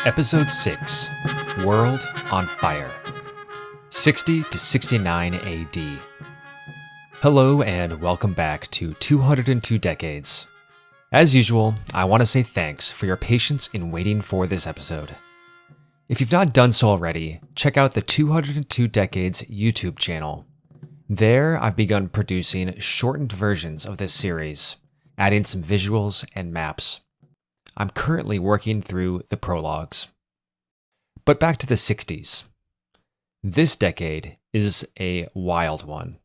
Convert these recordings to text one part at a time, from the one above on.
Episode 6, World on Fire, 60 to 69 AD. Hello and welcome back to 202 Decades. As usual, I want to say thanks for your patience in waiting for this episode. If you've not done so already, check out the 202 Decades YouTube channel. There, I've begun producing shortened versions of this series, adding some visuals and maps. I'm currently working through the prologues. But back to the 60s. This decade is a wild one.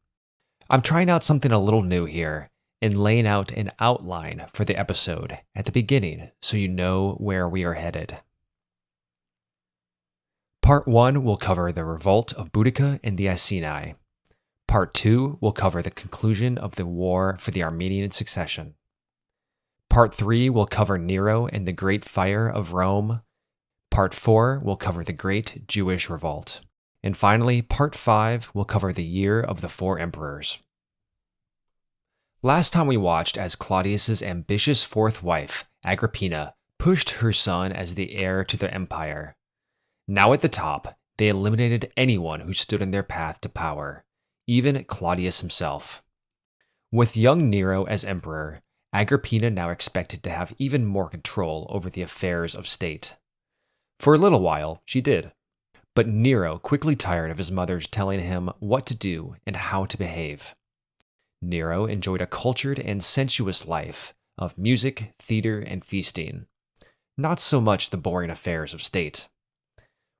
I'm trying out something a little new here and laying out an outline for the episode at the beginning so you know where we are headed. Part 1 will cover the Revolt of Boudicca and the Iceni. Part 2 will cover the conclusion of the war for the Armenian succession. Part 3 will cover Nero and the Great Fire of Rome. Part 4 will cover the Great Jewish Revolt. And finally, Part 5 will cover the Year of the Four Emperors. Last time we watched as Claudius's ambitious fourth wife, Agrippina, pushed her son as the heir to the empire. Now at the top, they eliminated anyone who stood in their path to power, even Claudius himself. With young Nero as emperor, Agrippina now expected to have even more control over the affairs of state. For a little while, she did. But Nero quickly tired of his mother's telling him what to do and how to behave. Nero enjoyed a cultured and sensuous life of music, theater, and feasting. Not so much the boring affairs of state.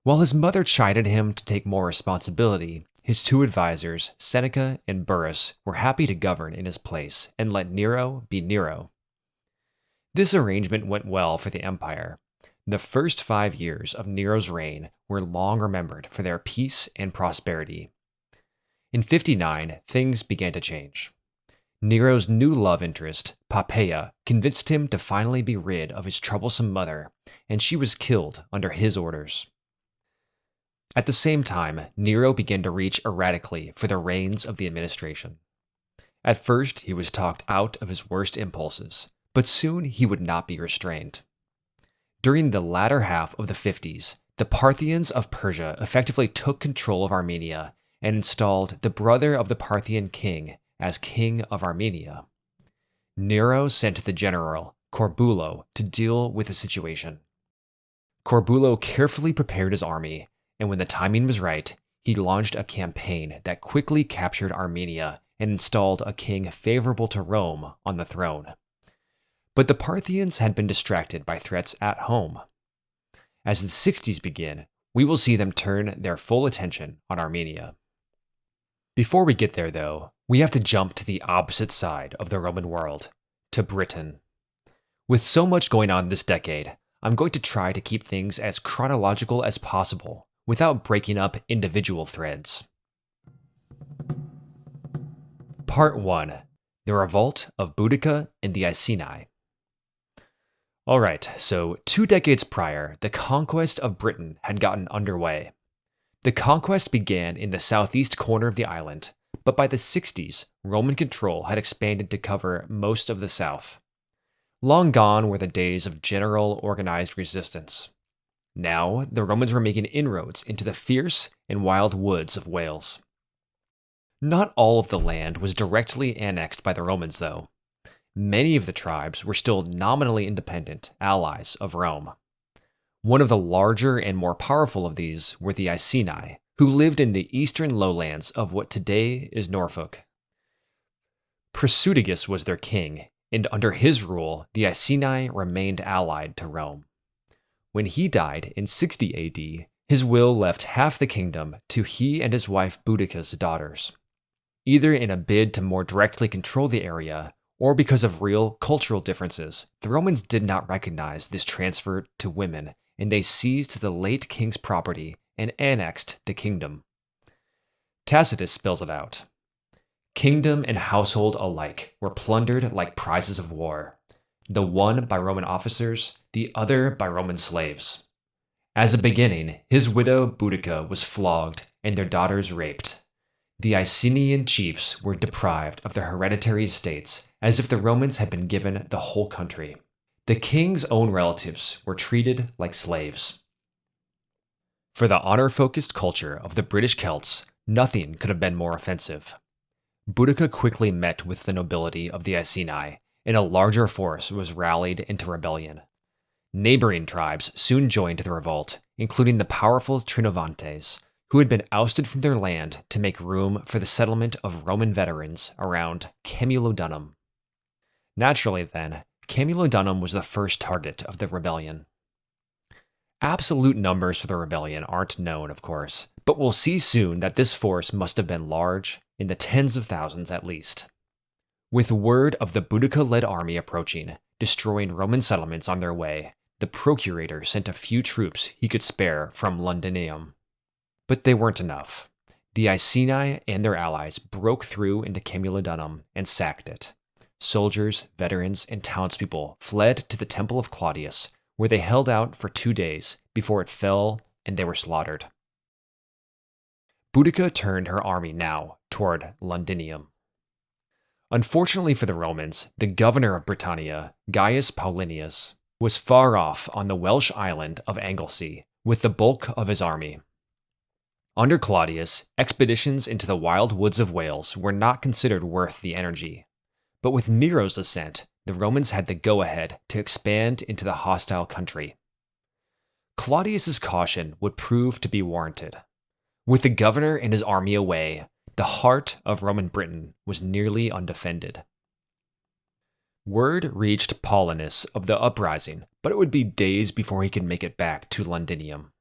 While his mother chided him to take more responsibility, his two advisors, Seneca and Burrus, were happy to govern in his place and let Nero be Nero. This arrangement went well for the empire. The first 5 years of Nero's reign were long remembered for their peace and prosperity. In 59, things began to change. Nero's new love interest, Parthia, convinced him to finally be rid of his troublesome mother, and she was killed under his orders. At the same time, Nero began to reach erratically for the reins of the administration. At first, he was talked out of his worst impulses, but soon he would not be restrained. During the latter half of the 50s, the Parthians of Persia effectively took control of Armenia and installed the brother of the Parthian king as king of Armenia. Nero sent the general, Corbulo, to deal with the situation. Corbulo carefully prepared his army, and when the timing was right, he launched a campaign that quickly captured Armenia and installed a king favorable to Rome on the throne. But the Parthians had been distracted by threats at home. As the 60s begin, we will see them turn their full attention on Armenia. Before we get there, though, we have to jump to the opposite side of the Roman world, to Britain. With so much going on this decade, I'm going to try to keep things as chronological as possible, without breaking up individual threads. Part 1. The Revolt of Boudicca and the Iceni. Alright, so 2 decades prior, the conquest of Britain had gotten underway. The conquest began in the southeast corner of the island, but by the 60s, Roman control had expanded to cover most of the south. Long gone were the days of general organized resistance. Now, the Romans were making inroads into the fierce and wild woods of Wales. Not all of the land was directly annexed by the Romans, though. Many of the tribes were still nominally independent allies of Rome. One of the larger and more powerful of these were the Iceni, who lived in the eastern lowlands of what today is Norfolk. Prasutagus was their king, and under his rule, the Iceni remained allied to Rome. When he died in 60 AD, his will left half the kingdom to he and his wife Boudicca's daughters. Either in a bid to more directly control the area, or because of real cultural differences, the Romans did not recognize this transfer to women, and they seized the late king's property and annexed the kingdom. Tacitus spells it out. Kingdom and household alike were plundered like prizes of war, the one by Roman officers, the other by Roman slaves. As a beginning, his widow Boudicca was flogged and their daughters raped. The Icenian chiefs were deprived of their hereditary estates as if the Romans had been given the whole country. The king's own relatives were treated like slaves. For the honor-focused culture of the British Celts, nothing could have been more offensive. Boudicca quickly met with the nobility of the Iceni, and a larger force was rallied into rebellion. Neighboring tribes soon joined the revolt, including the powerful Trinovantes, who had been ousted from their land to make room for the settlement of Roman veterans around Camulodunum. Naturally, then, Camulodunum was the first target of the rebellion. Absolute numbers for the rebellion aren't known, of course, but we'll see soon that this force must have been large, in the tens of thousands at least. With word of the Boudicca-led army approaching, destroying Roman settlements on their way, the procurator sent a few troops he could spare from Londinium. But they weren't enough. The Iceni and their allies broke through into Camulodunum and sacked it. Soldiers, veterans, and townspeople fled to the temple of Claudius, where they held out for 2 days before it fell and they were slaughtered. Boudicca turned her army now toward Londinium. Unfortunately for the Romans, the governor of Britannia, Gaius Paulinius, was far off on the Welsh island of Anglesey with the bulk of his army. Under Claudius, expeditions into the wild woods of Wales were not considered worth the energy. But with Nero's ascent, the Romans had the go-ahead to expand into the hostile country. Claudius's caution would prove to be warranted. With the governor and his army away, the heart of Roman Britain was nearly undefended. Word reached Paulinus of the uprising, but it would be days before he could make it back to Londinium.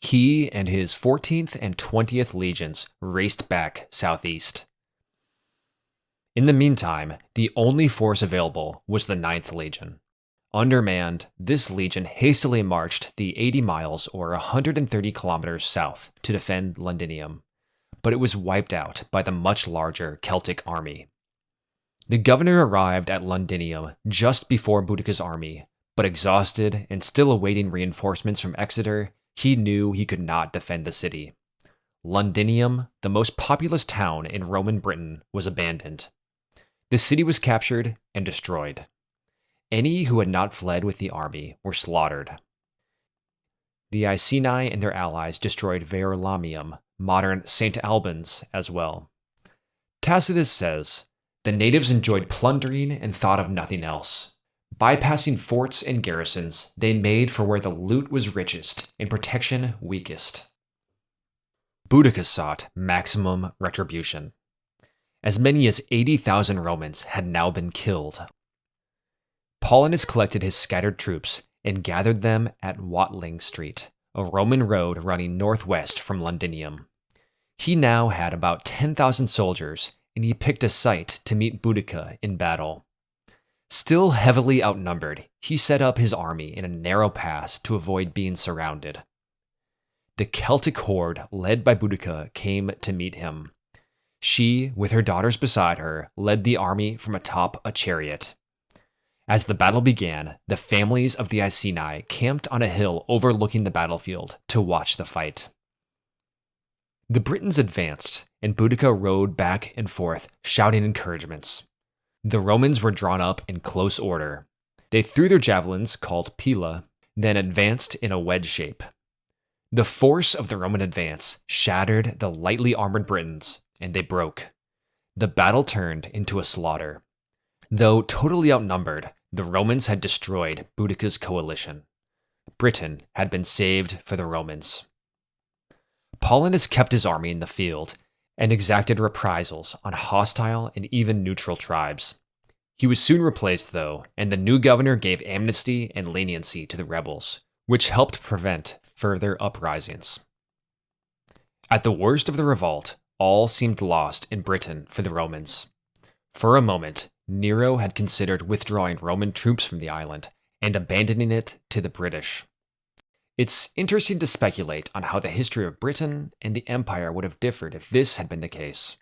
He and his 14th and 20th legions raced back southeast. In the meantime, the only force available was the 9th Legion. Undermanned, this legion hastily marched the 80 miles or 130 kilometers south to defend Londinium, but it was wiped out by the much larger Celtic army. The governor arrived at Londinium just before Boudicca's army, but exhausted and still awaiting reinforcements from Exeter, he knew he could not defend the city. Londinium, the most populous town in Roman Britain, was abandoned. The city was captured and destroyed. Any who had not fled with the army were slaughtered. The Iceni and their allies destroyed Verulamium, modern St. Albans, as well. Tacitus says, "The natives enjoyed plundering and thought of nothing else. Bypassing forts and garrisons, they made for where the loot was richest and protection weakest." Boudicca sought maximum retribution. As many as 80,000 Romans had now been killed. Paulinus collected his scattered troops and gathered them at Watling Street, a Roman road running northwest from Londinium. He now had about 10,000 soldiers, and he picked a site to meet Boudicca in battle. Still heavily outnumbered, he set up his army in a narrow pass to avoid being surrounded. The Celtic horde led by Boudicca came to meet him. She, with her daughters beside her, led the army from atop a chariot. As the battle began, the families of the Iceni camped on a hill overlooking the battlefield to watch the fight. The Britons advanced, and Boudicca rode back and forth, shouting encouragements. The Romans were drawn up in close order. They threw their javelins, called pila, then advanced in a wedge shape. The force of the Roman advance shattered the lightly armored Britons, and they broke. The battle turned into a slaughter. Though totally outnumbered, the Romans had destroyed Boudicca's coalition. Britain had been saved for the Romans. Paulinus kept his army in the field and exacted reprisals on hostile and even neutral tribes. He was soon replaced, though, and the new governor gave amnesty and leniency to the rebels, which helped prevent further uprisings. At the worst of the revolt, all seemed lost in Britain for the Romans. For a moment, Nero had considered withdrawing Roman troops from the island and abandoning it to the British. It's interesting to speculate on how the history of Britain and the Empire would have differed if this had been the case.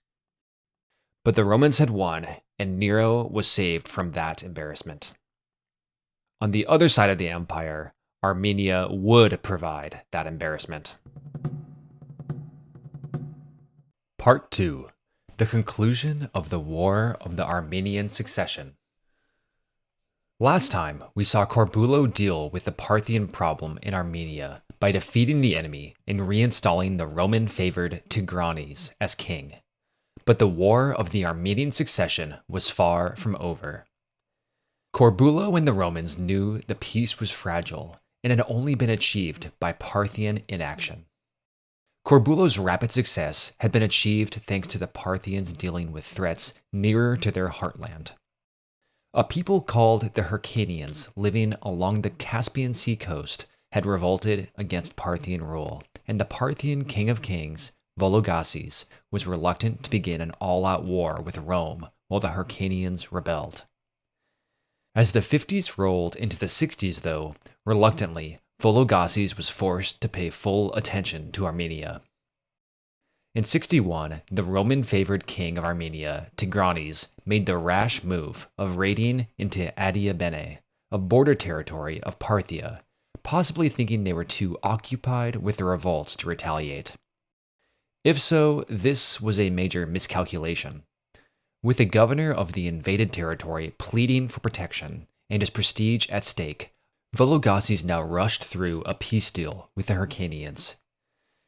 But the Romans had won, and Nero was saved from that embarrassment. On the other side of the Empire, Armenia would provide that embarrassment. Part 2. The conclusion of the War of the Armenian Succession. Last time, we saw Corbulo deal with the Parthian problem in Armenia by defeating the enemy and reinstalling the Roman-favored Tigranes as king. But the War of the Armenian Succession was far from over. Corbulo and the Romans knew the peace was fragile and had only been achieved by Parthian inaction. Corbulo's rapid success had been achieved thanks to the Parthians dealing with threats nearer to their heartland. A people called the Hyrcanians living along the Caspian Sea coast had revolted against Parthian rule, and the Parthian king of kings, Vologases, was reluctant to begin an all-out war with Rome while the Hyrcanians rebelled. As the 50s rolled into the 60s, though, reluctantly, Vologases was forced to pay full attention to Armenia. In 61, the Roman-favored king of Armenia, Tigranes, made the rash move of raiding into Adiabene, a border territory of Parthia, possibly thinking they were too occupied with the revolts to retaliate. If so, this was a major miscalculation. With the governor of the invaded territory pleading for protection and his prestige at stake, Vologases now rushed through a peace deal with the Hyrcanians.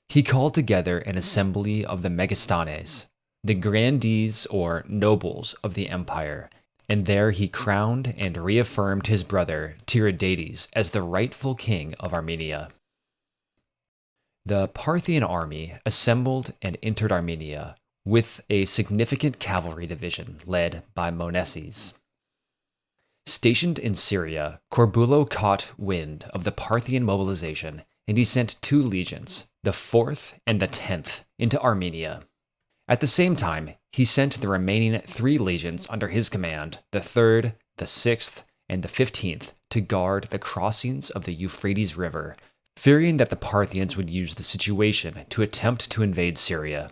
He called together an assembly of the Megastanes, the grandees or nobles of the empire, and there he crowned and reaffirmed his brother Tiridates as the rightful king of Armenia. The Parthian army assembled and entered Armenia with a significant cavalry division led by Moneses. Stationed in Syria, Corbulo caught wind of the Parthian mobilization, and he sent 2 legions, the 4th and the 10th, into Armenia. At the same time, he sent the remaining 3 legions under his command, the 3rd, the 6th, and the 15th, to guard the crossings of the Euphrates River, fearing that the Parthians would use the situation to attempt to invade Syria.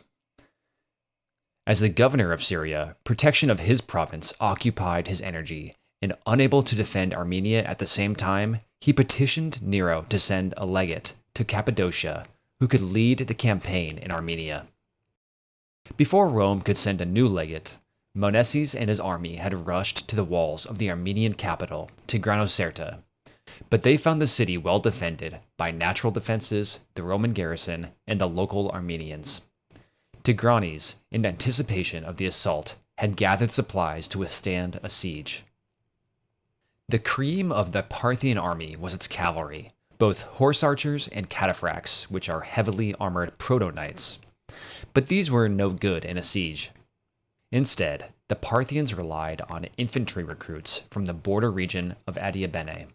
As the governor of Syria, protection of his province occupied his energy, and unable to defend Armenia at the same time, he petitioned Nero to send a legate to Cappadocia who could lead the campaign in Armenia. Before Rome could send a new legate, Moneses and his army had rushed to the walls of the Armenian capital, Tigranocerta, but they found the city well defended by natural defenses, the Roman garrison, and the local Armenians. Tigranes, in anticipation of the assault, had gathered supplies to withstand a siege. The cream of the Parthian army was its cavalry, both horse archers and cataphracts, which are heavily armored proto-knights. But these were no good in a siege. Instead, the Parthians relied on infantry recruits from the border region of Adiabene.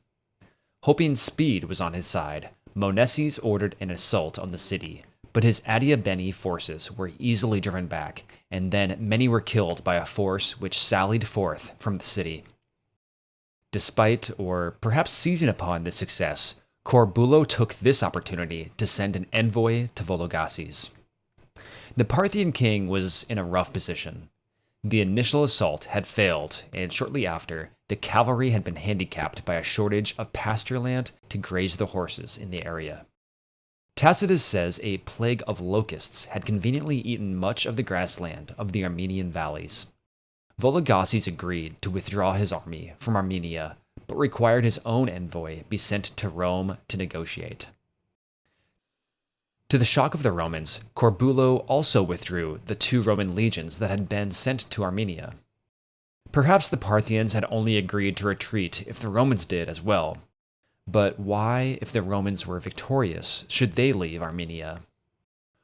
Hoping speed was on his side, Moneses ordered an assault on the city, but his Adiabene forces were easily driven back, and then many were killed by a force which sallied forth from the city. Despite, or perhaps seizing upon this success, Corbulo took this opportunity to send an envoy to Vologases. The Parthian king was in a rough position. The initial assault had failed, and shortly after, the cavalry had been handicapped by a shortage of pasture land to graze the horses in the area. Tacitus says a plague of locusts had conveniently eaten much of the grassland of the Armenian valleys. Vologases agreed to withdraw his army from Armenia, but required his own envoy be sent to Rome to negotiate. To the shock of the Romans, Corbulo also withdrew the 2 Roman legions that had been sent to Armenia. Perhaps the Parthians had only agreed to retreat if the Romans did as well. But why, if the Romans were victorious, should they leave Armenia?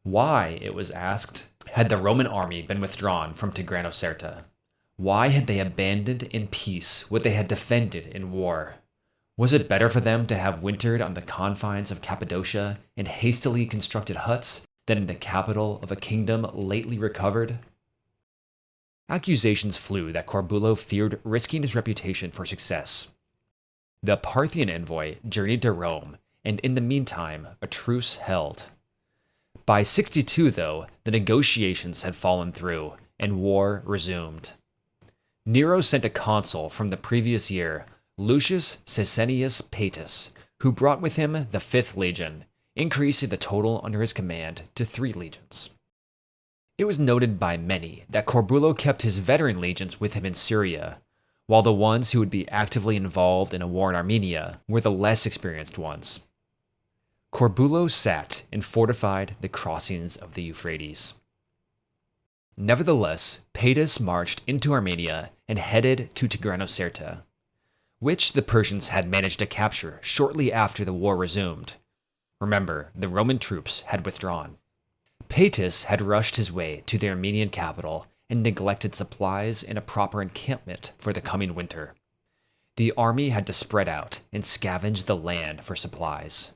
Why, it was asked, had the Roman army been withdrawn from Tigranocerta? Why had they abandoned in peace what they had defended in war? Was it better for them to have wintered on the confines of Cappadocia in hastily constructed huts than in the capital of a kingdom lately recovered? Accusations flew that Corbulo feared risking his reputation for success. The Parthian envoy journeyed to Rome, and in the meantime, a truce held. By 62, though, the negotiations had fallen through, and war resumed. Nero sent a consul from the previous year, Lucius Caecilius Paetus, who brought with him the 5th legion, increasing the total under his command to 3 legions. It was noted by many that Corbulo kept his veteran legions with him in Syria, while the ones who would be actively involved in a war in Armenia were the less experienced ones. Corbulo sat and fortified the crossings of the Euphrates. Nevertheless, Paidas marched into Armenia and headed to Tigranocerta, which the Persians had managed to capture shortly after the war resumed. Remember, the Roman troops had withdrawn. Paidas had rushed his way to the Armenian capital and neglected supplies and a proper encampment for the coming winter. The army had to spread out and scavenge the land for supplies.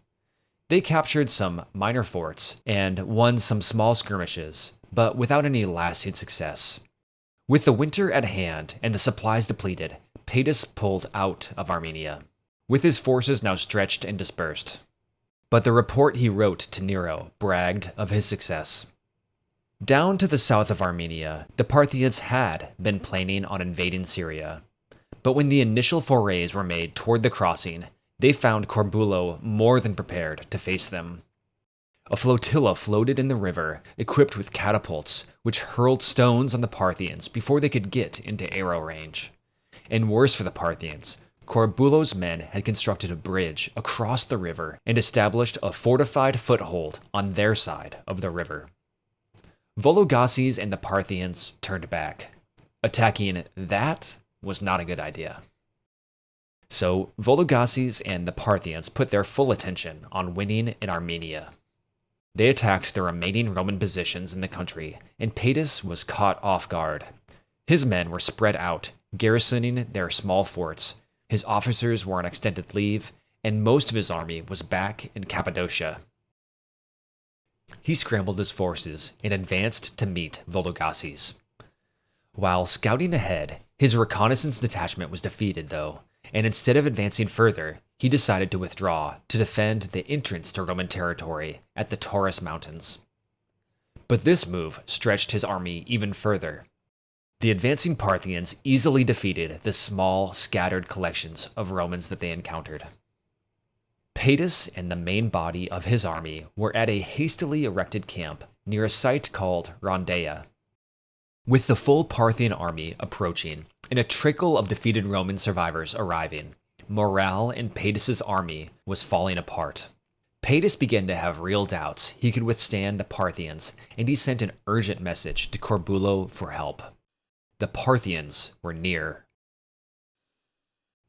They captured some minor forts and won some small skirmishes, but without any lasting success. With the winter at hand and the supplies depleted, Paidas pulled out of Armenia, with his forces now stretched and dispersed. But the report he wrote to Nero bragged of his success. Down to the south of Armenia, the Parthians had been planning on invading Syria. But when the initial forays were made toward the crossing, they found Corbulo more than prepared to face them. A flotilla floated in the river, equipped with catapults, which hurled stones on the Parthians before they could get into arrow range. And worse for the Parthians, Corbulo's men had constructed a bridge across the river and established a fortified foothold on their side of the river. Vologases and the Parthians turned back. Attacking that was not a good idea. So Vologases and the Parthians put their full attention on winning in Armenia. They attacked the remaining Roman positions in the country, and Paidas was caught off guard. His men were spread out, garrisoning their small forts. His officers were on extended leave, and most of his army was back in Cappadocia. He scrambled his forces and advanced to meet Vologases. While scouting ahead, his reconnaissance detachment was defeated, though, and instead of advancing further, he decided to withdraw to defend the entrance to Roman territory at the Taurus Mountains. But this move stretched his army even further. The advancing Parthians easily defeated the small, scattered collections of Romans that they encountered. Paidas and the main body of his army were at a hastily erected camp near a site called Rondea. With the full Parthian army approaching and a trickle of defeated Roman survivors arriving, morale in Paidas's army was falling apart. Paidas began to have real doubts he could withstand the Parthians, and he sent an urgent message to Corbulo for help. The Parthians were near.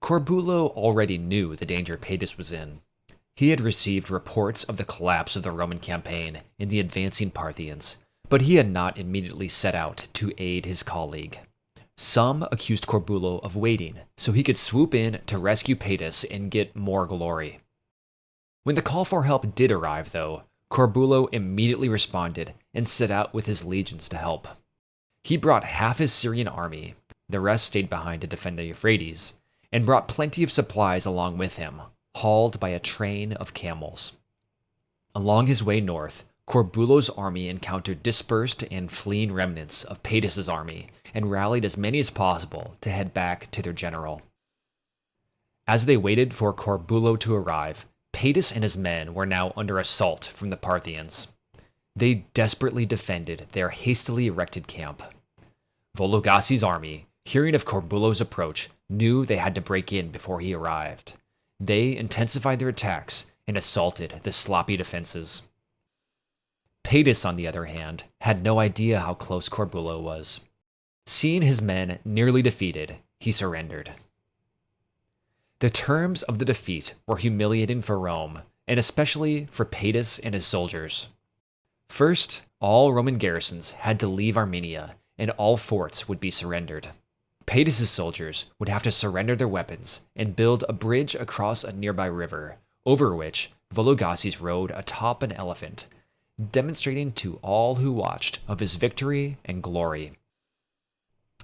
Corbulo already knew the danger Paidas was in. He had received reports of the collapse of the Roman campaign and the advancing Parthians, but he had not immediately set out to aid his colleague. Some accused Corbulo of waiting so he could swoop in to rescue Paidas and get more glory. When the call for help did arrive, though, Corbulo immediately responded and set out with his legions to help. He brought half his Syrian army, the rest stayed behind to defend the Euphrates, and brought plenty of supplies along with him, hauled by a train of camels. Along his way north, Corbulo's army encountered dispersed and fleeing remnants of Paidas's army and rallied as many as possible to head back to their general. As they waited for Corbulo to arrive, Paidas and his men were now under assault from the Parthians. They desperately defended their hastily erected camp. Vologases' army, hearing of Corbulo's approach, knew they had to break in before he arrived. They intensified their attacks and assaulted the sloppy defenses. Paidas, on the other hand, had no idea how close Corbulo was. Seeing his men nearly defeated, he surrendered. The terms of the defeat were humiliating for Rome, and especially for Paidas and his soldiers. First, all Roman garrisons had to leave Armenia, and all forts would be surrendered. Paidas's soldiers would have to surrender their weapons and build a bridge across a nearby river, over which Vologases rode atop an elephant, demonstrating to all who watched of his victory and glory.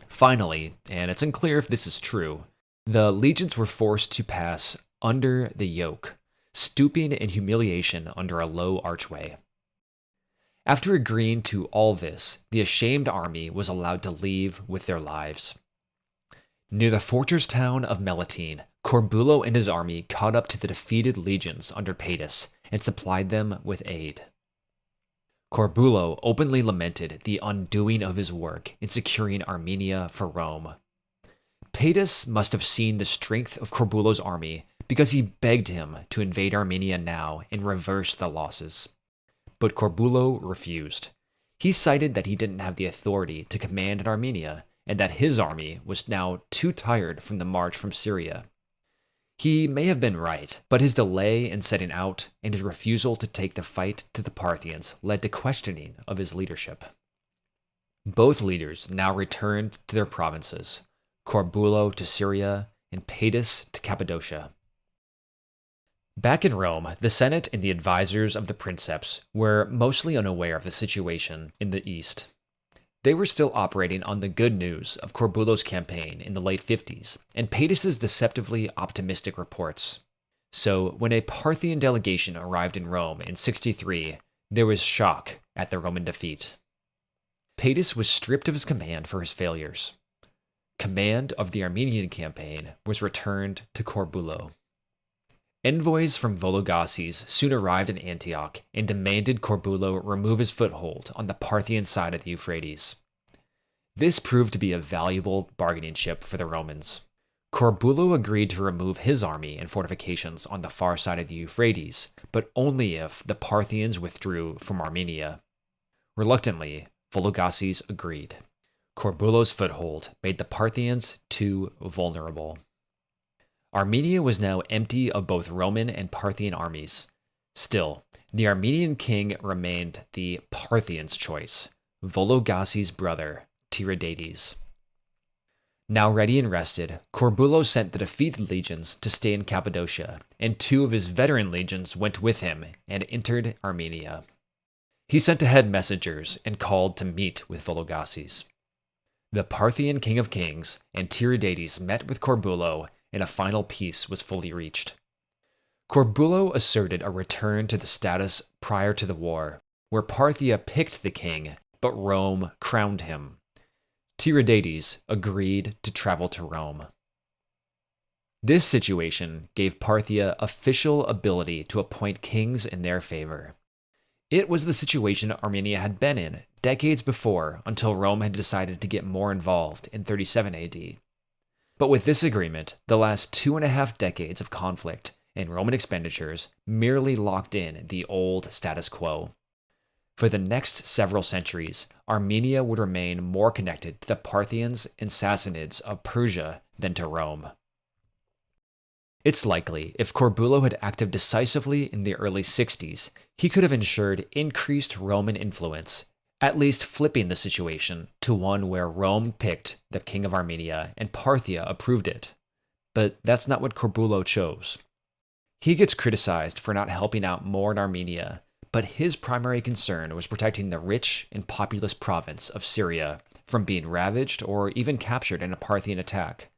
Finally, and it's unclear if this is true, the legions were forced to pass under the yoke, stooping in humiliation under a low archway. After agreeing to all this, the ashamed army was allowed to leave with their lives. Near the fortress town of Melitene, Corbulo and his army caught up to the defeated legions under Paidas and supplied them with aid. Corbulo openly lamented the undoing of his work in securing Armenia for Rome. Paidas must have seen the strength of Corbulo's army because he begged him to invade Armenia now and reverse the losses. But Corbulo refused. He cited that he didn't have the authority to command in Armenia and that his army was now too tired from the march from Syria. He may have been right, but his delay in setting out and his refusal to take the fight to the Parthians led to questioning of his leadership. Both leaders now returned to their provinces, Corbulo to Syria and Pedis to Cappadocia. Back in Rome, the Senate and the advisors of the princeps were mostly unaware of the situation in the east. They were still operating on the good news of Corbulo's campaign in the late 50s and Pedis's deceptively optimistic reports. So when a Parthian delegation arrived in Rome in 63, there was shock at the Roman defeat. Pedis was stripped of his command for his failures. Command of the Armenian campaign was returned to Corbulo. Envoys from Vologases soon arrived in Antioch and demanded Corbulo remove his foothold on the Parthian side of the Euphrates. This proved to be a valuable bargaining chip for the Romans. Corbulo agreed to remove his army and fortifications on the far side of the Euphrates, but only if the Parthians withdrew from Armenia. Reluctantly, Vologases agreed. Corbulo's foothold made the Parthians too vulnerable. Armenia was now empty of both Roman and Parthian armies. Still, the Armenian king remained the Parthians' choice, Vologases' brother, Tiridates. Now ready and rested, Corbulo sent the defeated legions to stay in Cappadocia, and 2 of his veteran legions went with him and entered Armenia. He sent ahead messengers and called to meet with Vologases. The Parthian king of kings and Tiridates met with Corbulo, and a final peace was fully reached. Corbulo asserted a return to the status prior to the war, where Parthia picked the king, but Rome crowned him. Tiridates agreed to travel to Rome. This situation gave Parthia official ability to appoint kings in their favor. It was the situation Armenia had been in decades before until Rome had decided to get more involved in 37 AD. But with this agreement, the last 2.5 decades of conflict and Roman expenditures merely locked in the old status quo. For the next several centuries, Armenia would remain more connected to the Parthians and Sassanids of Persia than to Rome. It's likely if Corbulo had acted decisively in the early 60s, he could have ensured increased Roman influence, at least flipping the situation to one where Rome picked the king of Armenia and Parthia approved it. But that's not what Corbulo chose. He gets criticized for not helping out more in Armenia, but his primary concern was protecting the rich and populous province of Syria from being ravaged or even captured in a Parthian attack.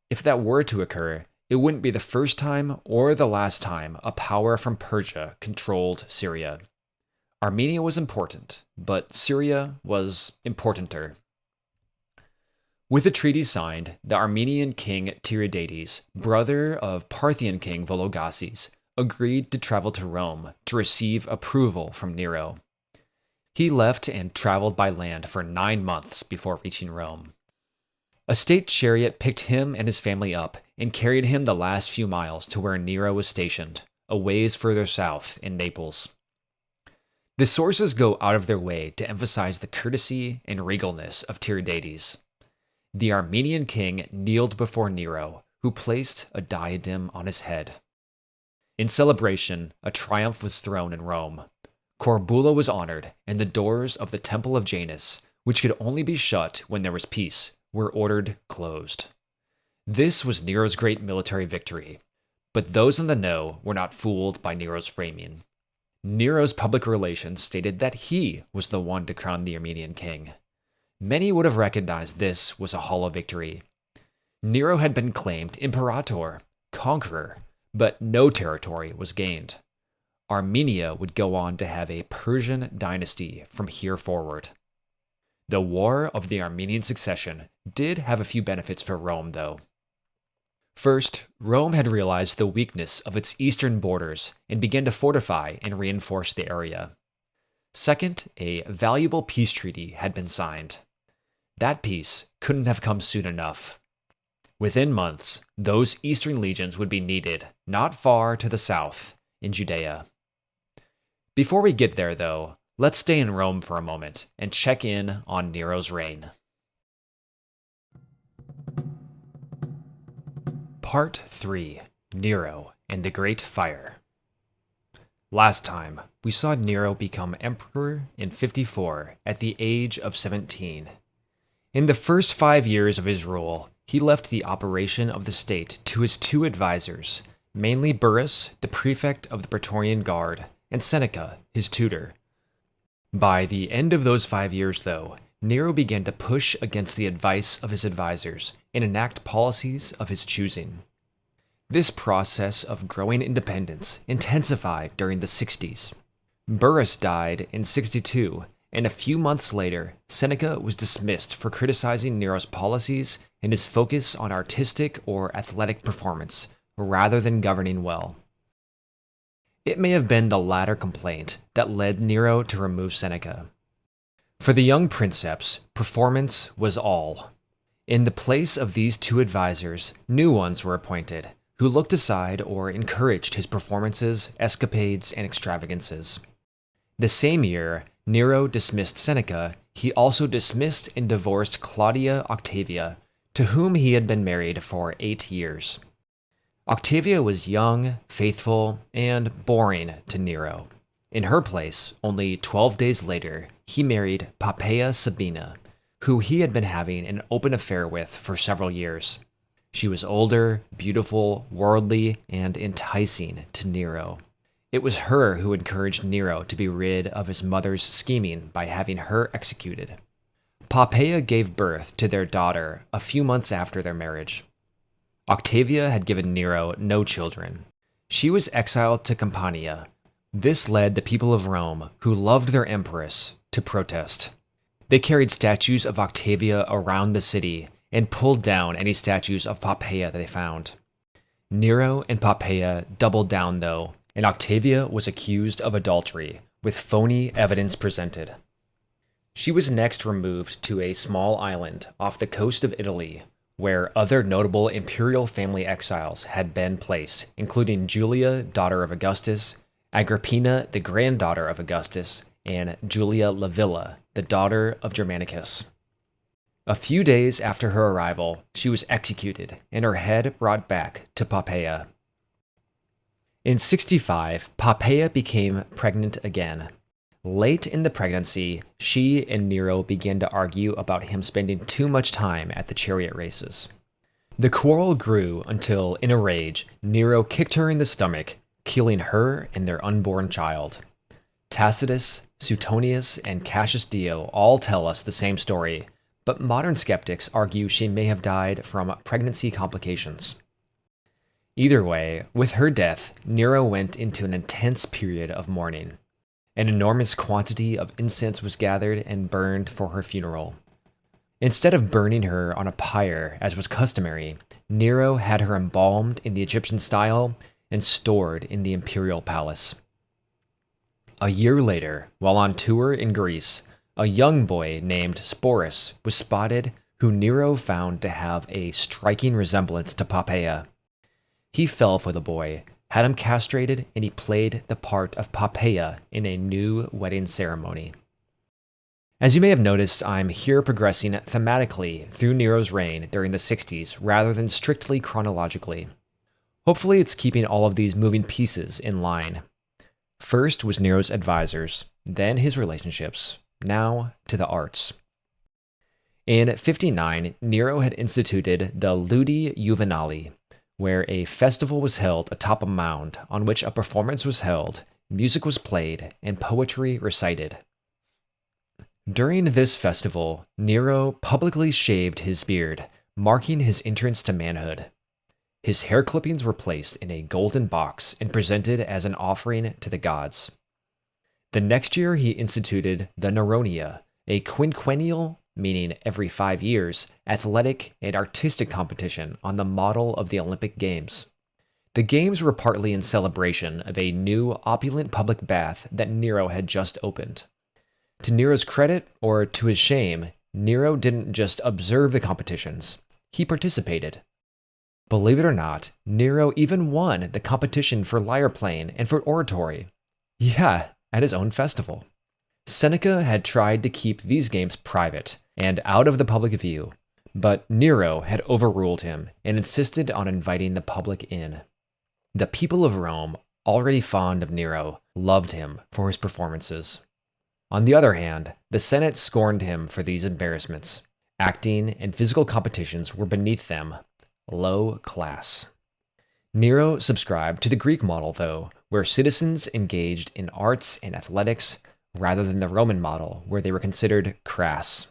If that were to occur, it wouldn't be the first time or the last time a power from Persia controlled Syria. Armenia was important, but Syria was importanter. With the treaty signed, the Armenian king Tiridates, brother of Parthian king Vologases, agreed to travel to Rome to receive approval from Nero. He left and traveled by land for 9 months before reaching Rome. A state chariot picked him and his family up and carried him the last few miles to where Nero was stationed, a ways further south in Naples. The sources go out of their way to emphasize the courtesy and regalness of Tiridates. The Armenian king kneeled before Nero, who placed a diadem on his head. In celebration, a triumph was thrown in Rome. Corbulo was honored, and the doors of the Temple of Janus, which could only be shut when there was peace, were ordered closed. This was Nero's great military victory, but those in the know were not fooled by Nero's framing. Nero's public relations stated that he was the one to crown the Armenian king. Many would have recognized this was a hollow victory. Nero had been claimed imperator, conqueror, but no territory was gained. Armenia would go on to have a Persian dynasty from here forward. The War of the Armenian Succession did have a few benefits for Rome, though. First, Rome had realized the weakness of its eastern borders and began to fortify and reinforce the area. Second, a valuable peace treaty had been signed. That peace couldn't have come soon enough. Within months, those eastern legions would be needed not far to the south, in Judea. Before we get there, though, let's stay in Rome for a moment and check in on Nero's reign. Part 3: Nero and the Great Fire. Last time, we saw Nero become emperor in 54 at the age of 17. In the first 5 years of his rule, he left the operation of the state to his two advisors, mainly Burrus, the prefect of the Praetorian Guard, and Seneca, his tutor. By the end of those 5 years, though, Nero began to push against the advice of his advisors and enact policies of his choosing. This process of growing independence intensified during the 60s. Burrus died in 62, and a few months later, Seneca was dismissed for criticizing Nero's policies and his focus on artistic or athletic performance, rather than governing well. It may have been the latter complaint that led Nero to remove Seneca. For the young princeps, performance was all. In the place of these two advisors, new ones were appointed, who looked aside or encouraged his performances, escapades, and extravagances. The same year, Nero dismissed Seneca. He also dismissed and divorced Claudia Octavia, to whom he had been married for 8 years. Octavia was young, faithful, and boring to Nero. In her place, only 12 days later, he married Poppaea Sabina, who he had been having an open affair with for several years. She was older, beautiful, worldly, and enticing to Nero. It was her who encouraged Nero to be rid of his mother's scheming by having her executed. Poppaea gave birth to their daughter a few months after their marriage. Octavia had given Nero no children. She was exiled to Campania. This led the people of Rome, who loved their empress, to protest. They carried statues of Octavia around the city and pulled down any statues of Poppaea they found. Nero and Poppaea doubled down, though, and Octavia was accused of adultery, with phony evidence presented. She was next removed to a small island off the coast of Italy, where other notable imperial family exiles had been placed, including Julia, daughter of Augustus, Agrippina, the granddaughter of Augustus, and Julia Livilla, the daughter of Germanicus. A few days after her arrival, she was executed and her head brought back to Poppaea. In 65, Poppaea became pregnant again. Late in the pregnancy, she and Nero began to argue about him spending too much time at the chariot races. The quarrel grew until, in a rage, Nero kicked her in the stomach, killing her and their unborn child. Tacitus, Suetonius, and Cassius Dio all tell us the same story, but modern skeptics argue she may have died from pregnancy complications. Either way, with her death, Nero went into an intense period of mourning. An enormous quantity of incense was gathered and burned for her funeral. Instead of burning her on a pyre, as was customary, Nero had her embalmed in the Egyptian style and stored in the imperial palace. A year later, while on tour in Greece, a young boy named Sporus was spotted, who Nero found to have a striking resemblance to Poppaea. He fell for the boy, had him castrated, and he played the part of Poppaea in a new wedding ceremony. As you may have noticed, I'm here progressing thematically through Nero's reign during the 60s rather than strictly chronologically. Hopefully it's keeping all of these moving pieces in line. First was Nero's advisors, then his relationships, now to the arts. In 59, Nero had instituted the Ludi Juvenali, where a festival was held atop a mound on which a performance was held, music was played, and poetry recited. During this festival, Nero publicly shaved his beard, marking his entrance to manhood. His hair clippings were placed in a golden box and presented as an offering to the gods. The next year, he instituted the Neronia, a quinquennial, meaning every 5 years, athletic and artistic competition on the model of the Olympic Games. The Games were partly in celebration of a new opulent public bath that Nero had just opened. To Nero's credit, or to his shame, Nero didn't just observe the competitions, he participated. Believe it or not, Nero even won the competition for lyre playing and for oratory. Yeah, at his own festival. Seneca had tried to keep these games private and out of the public view, but Nero had overruled him and insisted on inviting the public in. The people of Rome, already fond of Nero, loved him for his performances. On the other hand, the Senate scorned him for these embarrassments. Acting and physical competitions were beneath them, low class. Nero subscribed to the Greek model, though, where citizens engaged in arts and athletics, rather than the Roman model, where they were considered crass.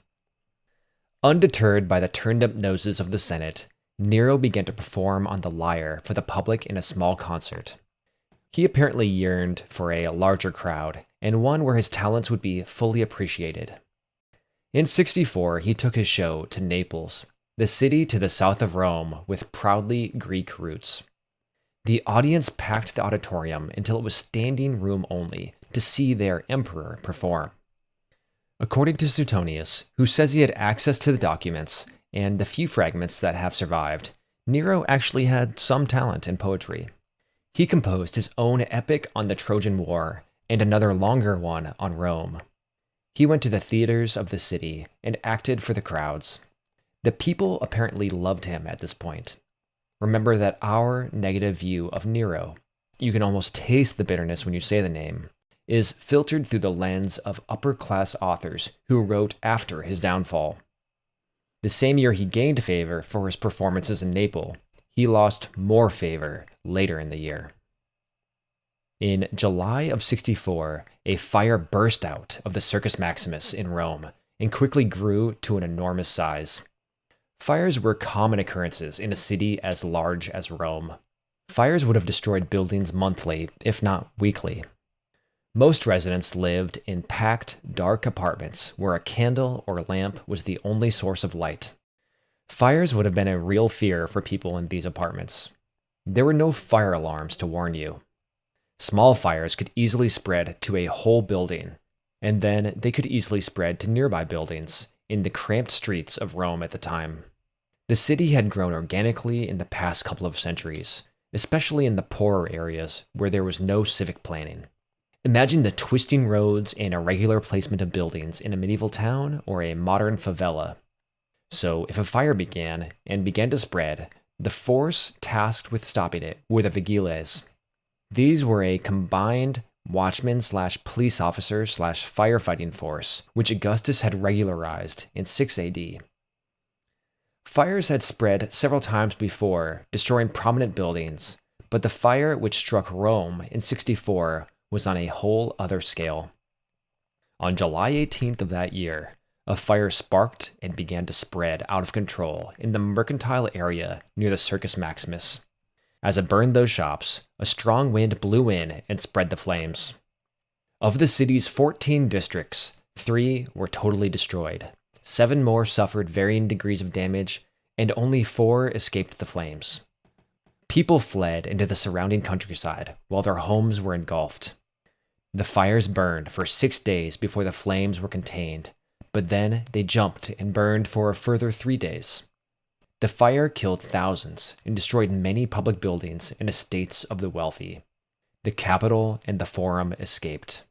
Undeterred by the turned-up noses of the Senate, Nero began to perform on the lyre for the public in a small concert. He apparently yearned for a larger crowd, and one where his talents would be fully appreciated. In 64, he took his show to Naples, the city to the south of Rome with proudly Greek roots. The audience packed the auditorium until it was standing room only to see their emperor perform. According to Suetonius, who says he had access to the documents and the few fragments that have survived, Nero actually had some talent in poetry. He composed his own epic on the Trojan War and another longer one on Rome. He went to the theaters of the city and acted for the crowds. The people apparently loved him at this point. Remember that our negative view of Nero, you can almost taste the bitterness when you say the name, is filtered through the lens of upper-class authors who wrote after his downfall. The same year he gained favor for his performances in Naples, he lost more favor later in the year. In July of 64, a fire burst out of the Circus Maximus in Rome and quickly grew to an enormous size. Fires were common occurrences in a city as large as Rome. Fires would have destroyed buildings monthly, if not weekly. Most residents lived in packed, dark apartments where a candle or lamp was the only source of light. Fires would have been a real fear for people in these apartments. There were no fire alarms to warn you. Small fires could easily spread to a whole building, and then they could easily spread to nearby buildings in the cramped streets of Rome at the time. The city had grown organically in the past couple of centuries, especially in the poorer areas where there was no civic planning. Imagine the twisting roads and irregular placement of buildings in a medieval town or a modern favela. So if a fire began to spread, the force tasked with stopping it were the vigiles. These were a combined watchman/police officer/firefighting force, which Augustus had regularized in 6 AD. Fires had spread several times before, destroying prominent buildings, but the fire which struck Rome in 64 was on a whole other scale. On July 18th of that year, a fire sparked and began to spread out of control in the mercantile area near the Circus Maximus. As it burned those shops, a strong wind blew in and spread the flames. Of the city's 14 districts, 3 were totally destroyed. 7 more suffered varying degrees of damage, and only 4 escaped the flames. People fled into the surrounding countryside while their homes were engulfed. The fires burned for 6 days before the flames were contained, but then they jumped and burned for a further 3 days. The fire killed thousands and destroyed many public buildings and estates of the wealthy. The Capitol and the Forum escaped.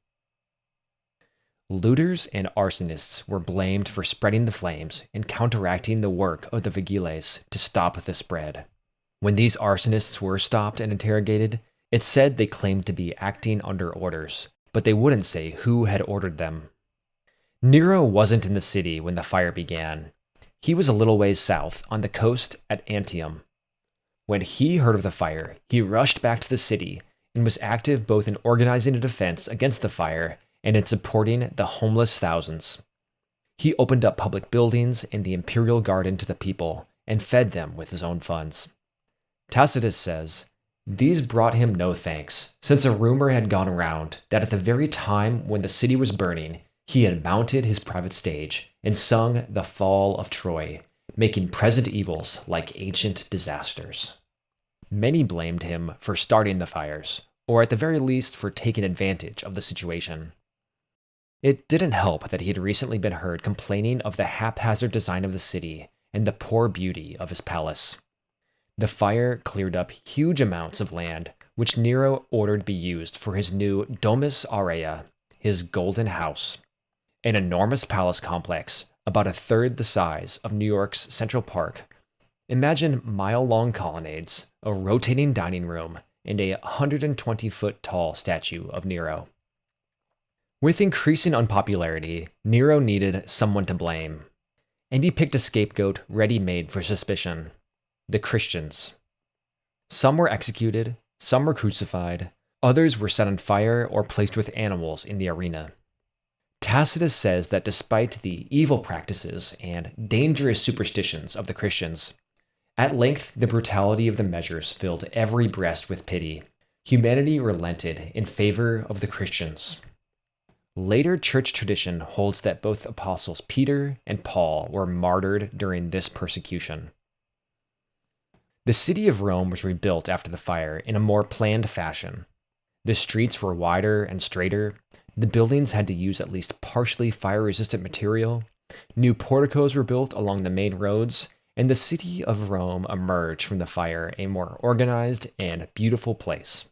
Looters and arsonists were blamed for spreading the flames and counteracting the work of the vigiles to stop the spread. When these arsonists were stopped and interrogated, it said they claimed to be acting under orders, but they wouldn't say who had ordered them. Nero wasn't in the city when the fire began. He was a little ways south, on the coast at Antium. When he heard of the fire, he rushed back to the city and was active both in organizing a defense against the fire and in supporting the homeless thousands. He opened up public buildings and the imperial garden to the people and fed them with his own funds. Tacitus says, "These brought him no thanks, since a rumor had gone around that at the very time when the city was burning, he had mounted his private stage and sung the fall of Troy, making present evils like ancient disasters." Many blamed him for starting the fires, or at the very least for taking advantage of the situation. It didn't help that he had recently been heard complaining of the haphazard design of the city and the poor beauty of his palace. The fire cleared up huge amounts of land, which Nero ordered be used for his new Domus Aurea, his golden house, an enormous palace complex about a third the size of New York's Central Park. Imagine mile-long colonnades, a rotating dining room, and a 120-foot-tall statue of Nero. With increasing unpopularity, Nero needed someone to blame, and he picked a scapegoat ready-made for suspicion: the Christians. Some were executed, some were crucified, others were set on fire or placed with animals in the arena. Tacitus says that despite the evil practices and dangerous superstitions of the Christians, at length the brutality of the measures filled every breast with pity. Humanity relented in favor of the Christians. Later church tradition holds that both apostles Peter and Paul were martyred during this persecution. The city of Rome was rebuilt after the fire in a more planned fashion. The streets were wider and straighter. The buildings had to use at least partially fire-resistant material. New porticos were built along the main roads, and the city of Rome emerged from the fire a more organized and beautiful place.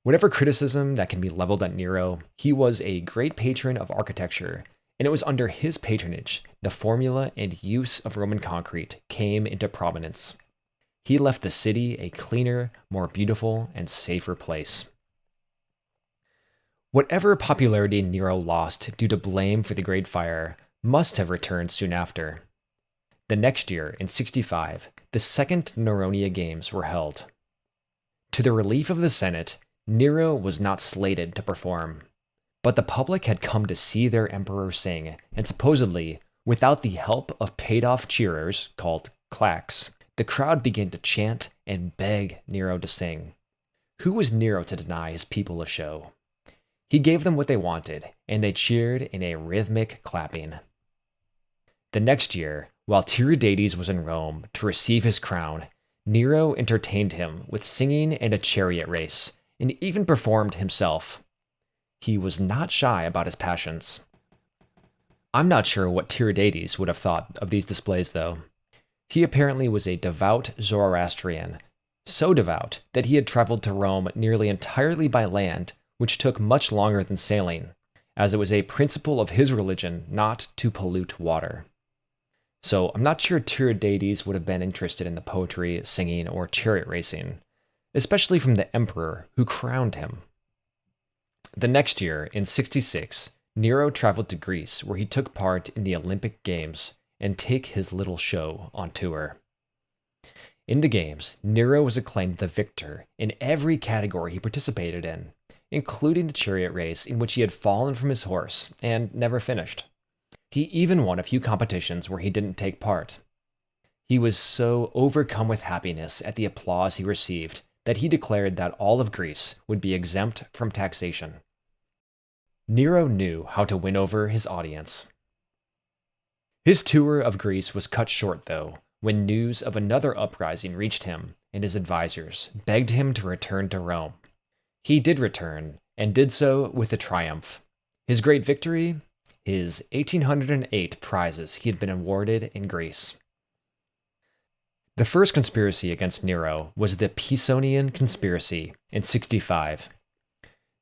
Whatever criticism that can be leveled at Nero, he was a great patron of architecture, and it was under his patronage the formula and use of Roman concrete came into prominence. He left the city a cleaner, more beautiful, and safer place. Whatever popularity Nero lost due to blame for the Great Fire must have returned soon after. The next year, in 65, the Second Neronia Games were held. To the relief of the Senate, Nero was not slated to perform, but the public had come to see their emperor sing, and supposedly, without the help of paid-off cheerers called claques, the crowd began to chant and beg Nero to sing. Who was Nero to deny his people a show? He gave them what they wanted, and they cheered in a rhythmic clapping. The next year, while Tiridates was in Rome to receive his crown, Nero entertained him with singing and a chariot race, and even performed himself. He was not shy about his passions. I'm not sure what Tiridates would have thought of these displays, though. He apparently was a devout Zoroastrian, so devout that he had traveled to Rome nearly entirely by land, which took much longer than sailing, as it was a principle of his religion not to pollute water. So I'm not sure Tiridates would have been interested in the poetry, singing, or chariot racing, especially from the emperor who crowned him. The next year, in 66, Nero traveled to Greece, where he took part in the Olympic Games and take his little show on tour. In the games, Nero was acclaimed the victor in every category he participated in, including the chariot race in which he had fallen from his horse and never finished. He even won a few competitions where he didn't take part. He was so overcome with happiness at the applause he received that he declared that all of Greece would be exempt from taxation. Nero knew how to win over his audience. His tour of Greece was cut short, though, when news of another uprising reached him, and his advisors begged him to return to Rome. He did return, and did so with a triumph. His great victory? His 1808 prizes he had been awarded in Greece. The first conspiracy against Nero was the Pisonian conspiracy in 65.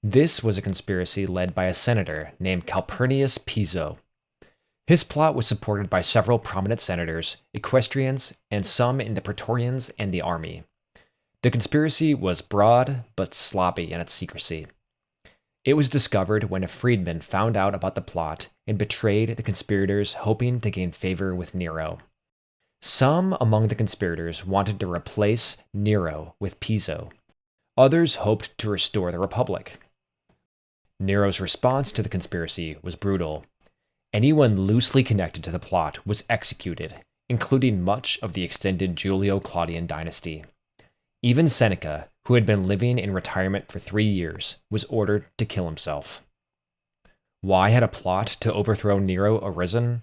This was a conspiracy led by a senator named Calpurnius Piso. His plot was supported by several prominent senators, equestrians, and some in the praetorians and the army. The conspiracy was broad but sloppy in its secrecy. It was discovered when a freedman found out about the plot and betrayed the conspirators, hoping to gain favor with Nero. Some among the conspirators wanted to replace Nero with Piso. Others hoped to restore the Republic. Nero's response to the conspiracy was brutal. Anyone loosely connected to the plot was executed, including much of the extended Julio-Claudian dynasty. Even Seneca, who had been living in retirement for 3 years, was ordered to kill himself. Why had a plot to overthrow Nero arisen?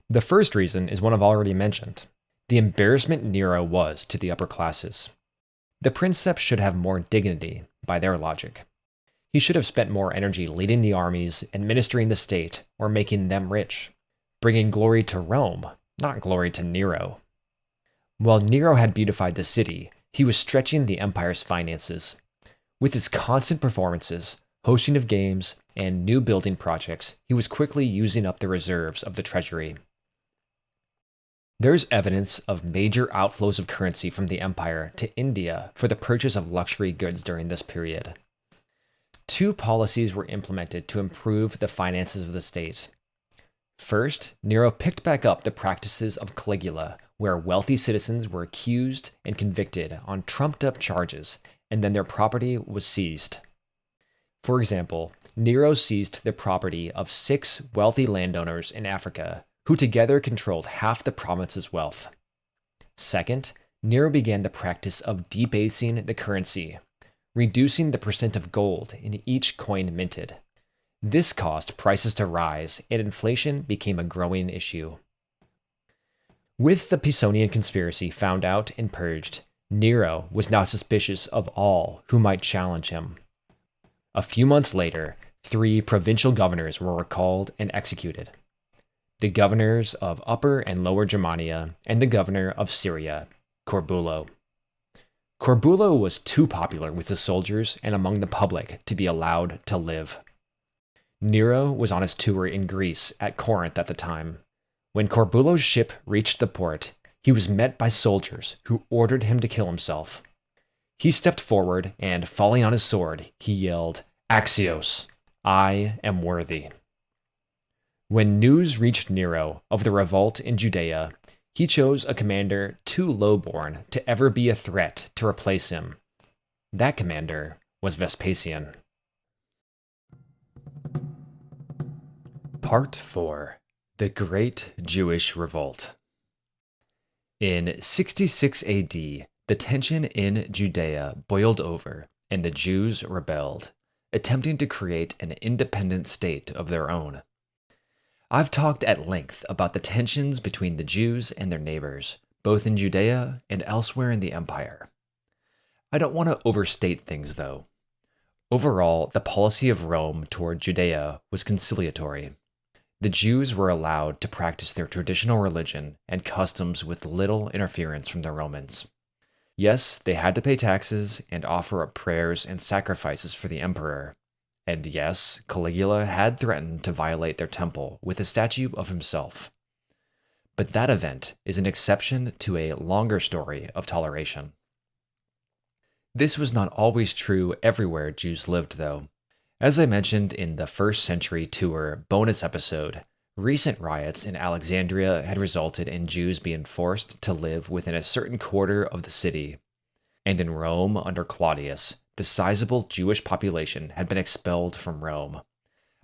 The first reason is one I've already mentioned: the embarrassment Nero was to the upper classes. The princeps should have more dignity, by their logic. He should have spent more energy leading the armies, administering the state, or making them rich, bringing glory to Rome, not glory to Nero. While Nero had beautified the city, he was stretching the empire's finances. With his constant performances, hosting of games, and new building projects, he was quickly using up the reserves of the treasury. There's evidence of major outflows of currency from the empire to India for the purchase of luxury goods during this period. Two policies were implemented to improve the finances of the state. First, Nero picked back up the practices of Caligula, where wealthy citizens were accused and convicted on trumped-up charges, and then their property was seized. For example, Nero seized the property of 6 wealthy landowners in Africa, who together controlled half the province's wealth. Second, Nero began the practice of debasing the currency, reducing the percent of gold in each coin minted. This caused prices to rise, and inflation became a growing issue. With the Pisonian conspiracy found out and purged, Nero was now suspicious of all who might challenge him. A few months later, 3 provincial governors were recalled and executed. The governors of Upper and Lower Germania, and the governor of Syria, Corbulo. Corbulo was too popular with the soldiers and among the public to be allowed to live. Nero was on his tour in Greece at Corinth at the time. When Corbulo's ship reached the port, he was met by soldiers who ordered him to kill himself. He stepped forward and, falling on his sword, he yelled, "Axios, I am worthy." When news reached Nero of the revolt in Judea, he chose a commander too lowborn to ever be a threat to replace him. That commander was Vespasian. Part 4. The Great Jewish Revolt. In 66 AD, the tension in Judea boiled over, and the Jews rebelled, attempting to create an independent state of their own. I've talked at length about the tensions between the Jews and their neighbors, both in Judea and elsewhere in the empire. I don't want to overstate things, though. Overall, the policy of Rome toward Judea was conciliatory. The Jews were allowed to practice their traditional religion and customs with little interference from the Romans. Yes, they had to pay taxes and offer up prayers and sacrifices for the emperor. And yes, Caligula had threatened to violate their temple with a statue of himself. But that event is an exception to a longer story of toleration. This was not always true everywhere Jews lived, though. As I mentioned in the first century tour bonus episode, recent riots in Alexandria had resulted in Jews being forced to live within a certain quarter of the city. And in Rome under Claudius, the sizable Jewish population had been expelled from Rome.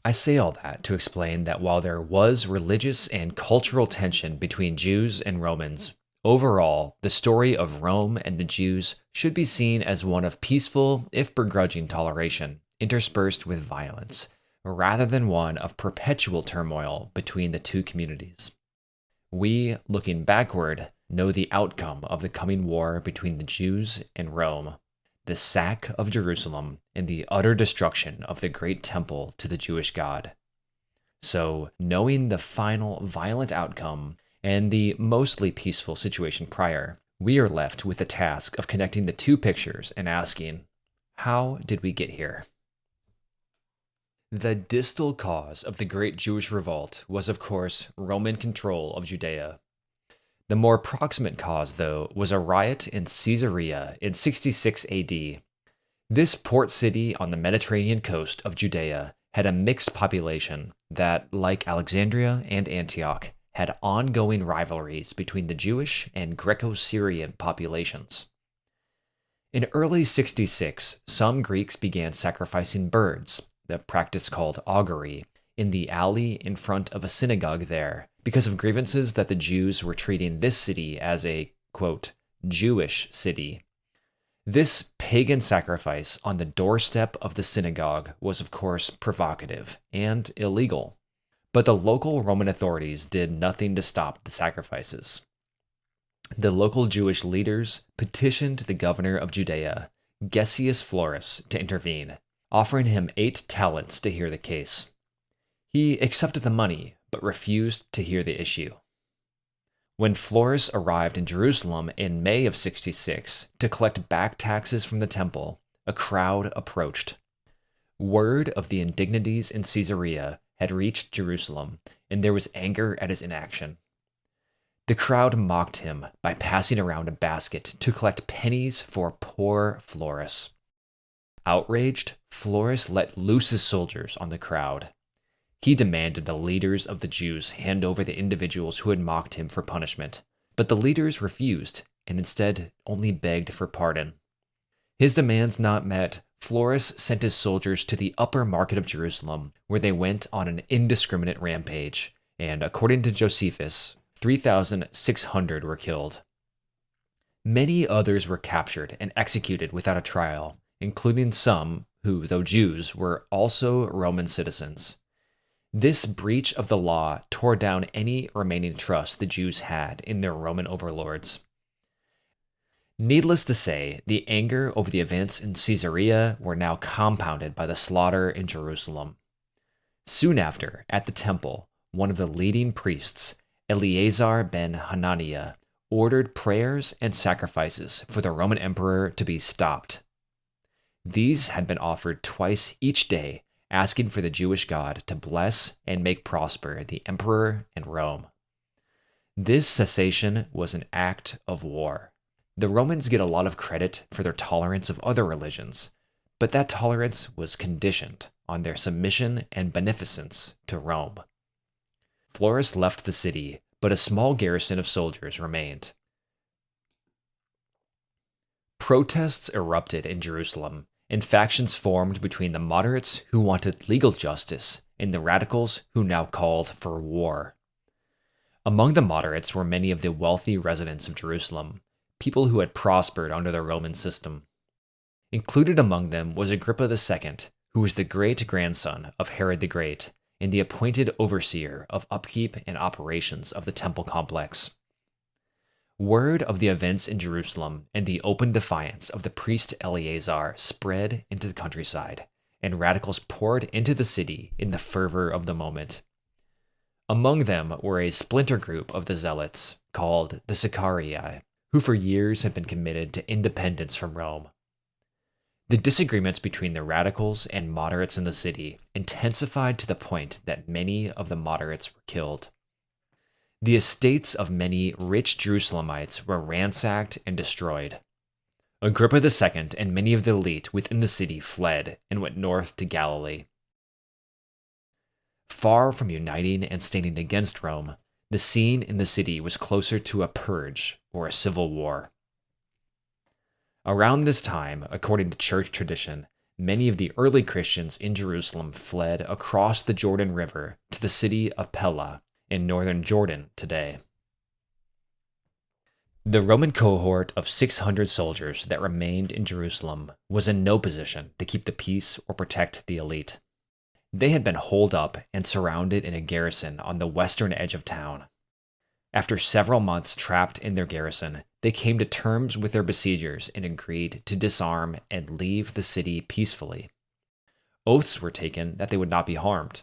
I say all that to explain that while there was religious and cultural tension between Jews and Romans, overall, the story of Rome and the Jews should be seen as one of peaceful, if begrudging, toleration, interspersed with violence, rather than one of perpetual turmoil between the two communities. We, looking backward, know the outcome of the coming war between the Jews and Rome, the sack of Jerusalem and the utter destruction of the great temple to the Jewish God. So, knowing the final violent outcome and the mostly peaceful situation prior, we are left with the task of connecting the two pictures and asking, how did we get here? The distal cause of the Great Jewish Revolt was, of course, Roman control of Judea. The more proximate cause, though, was a riot in Caesarea in 66 AD. This port city on the Mediterranean coast of Judea had a mixed population that, like Alexandria and Antioch, had ongoing rivalries between the Jewish and Greco-Syrian populations. In early 66, some Greeks began sacrificing birds, the practice called augury, in the alley in front of a synagogue there, because of grievances that the Jews were treating this city as a, quote, Jewish city. This pagan sacrifice on the doorstep of the synagogue was, of course, provocative and illegal. But the local Roman authorities did nothing to stop the sacrifices. The local Jewish leaders petitioned the governor of Judea, Gessius Florus, to intervene, offering him 8 talents to hear the case. He accepted the money, but refused to hear the issue. When Florus arrived in Jerusalem in May of 66 to collect back taxes from the temple, a crowd approached. Word of the indignities in Caesarea had reached Jerusalem, and there was anger at his inaction. The crowd mocked him by passing around a basket to collect pennies for poor Florus. Outraged, Florus let loose his soldiers on the crowd. He demanded the leaders of the Jews hand over the individuals who had mocked him for punishment, but the leaders refused and instead only begged for pardon. His demands not met, Florus sent his soldiers to the upper market of Jerusalem, where they went on an indiscriminate rampage, and according to Josephus, 3,600 were killed. Many others were captured and executed without a trial, including some who, though Jews, were also Roman citizens. This breach of the law tore down any remaining trust the Jews had in their Roman overlords. Needless to say, the anger over the events in Caesarea were now compounded by the slaughter in Jerusalem. Soon after, at the temple, one of the leading priests, Eleazar ben Hananiah, ordered prayers and sacrifices for the Roman emperor to be stopped. These had been offered twice each day, asking for the Jewish God to bless and make prosper the emperor and Rome. This cessation was an act of war. The Romans get a lot of credit for their tolerance of other religions, but that tolerance was conditioned on their submission and beneficence to Rome. Florus left the city, but a small garrison of soldiers remained. Protests erupted in Jerusalem, and factions formed between the moderates who wanted legal justice and the radicals who now called for war. Among the moderates were many of the wealthy residents of Jerusalem, people who had prospered under the Roman system. Included among them was Agrippa II, who was the great-grandson of Herod the Great and the appointed overseer of upkeep and operations of the temple complex. Word of the events in Jerusalem and the open defiance of the priest Eleazar spread into the countryside, and radicals poured into the city in the fervor of the moment. Among them were a splinter group of the Zealots, called the Sicarii, who for years had been committed to independence from Rome. The disagreements between the radicals and moderates in the city intensified to the point that many of the moderates were killed. The estates of many rich Jerusalemites were ransacked and destroyed. Agrippa II and many of the elite within the city fled and went north to Galilee. Far from uniting and standing against Rome, the scene in the city was closer to a purge or a civil war. Around this time, according to church tradition, many of the early Christians in Jerusalem fled across the Jordan River to the city of Pella in northern Jordan today. The Roman cohort of 600 soldiers that remained in Jerusalem was in no position to keep the peace or protect the elite. They had been holed up and surrounded in a garrison on the western edge of town. After several months trapped in their garrison, they came to terms with their besiegers and agreed to disarm and leave the city peacefully. Oaths were taken that they would not be harmed.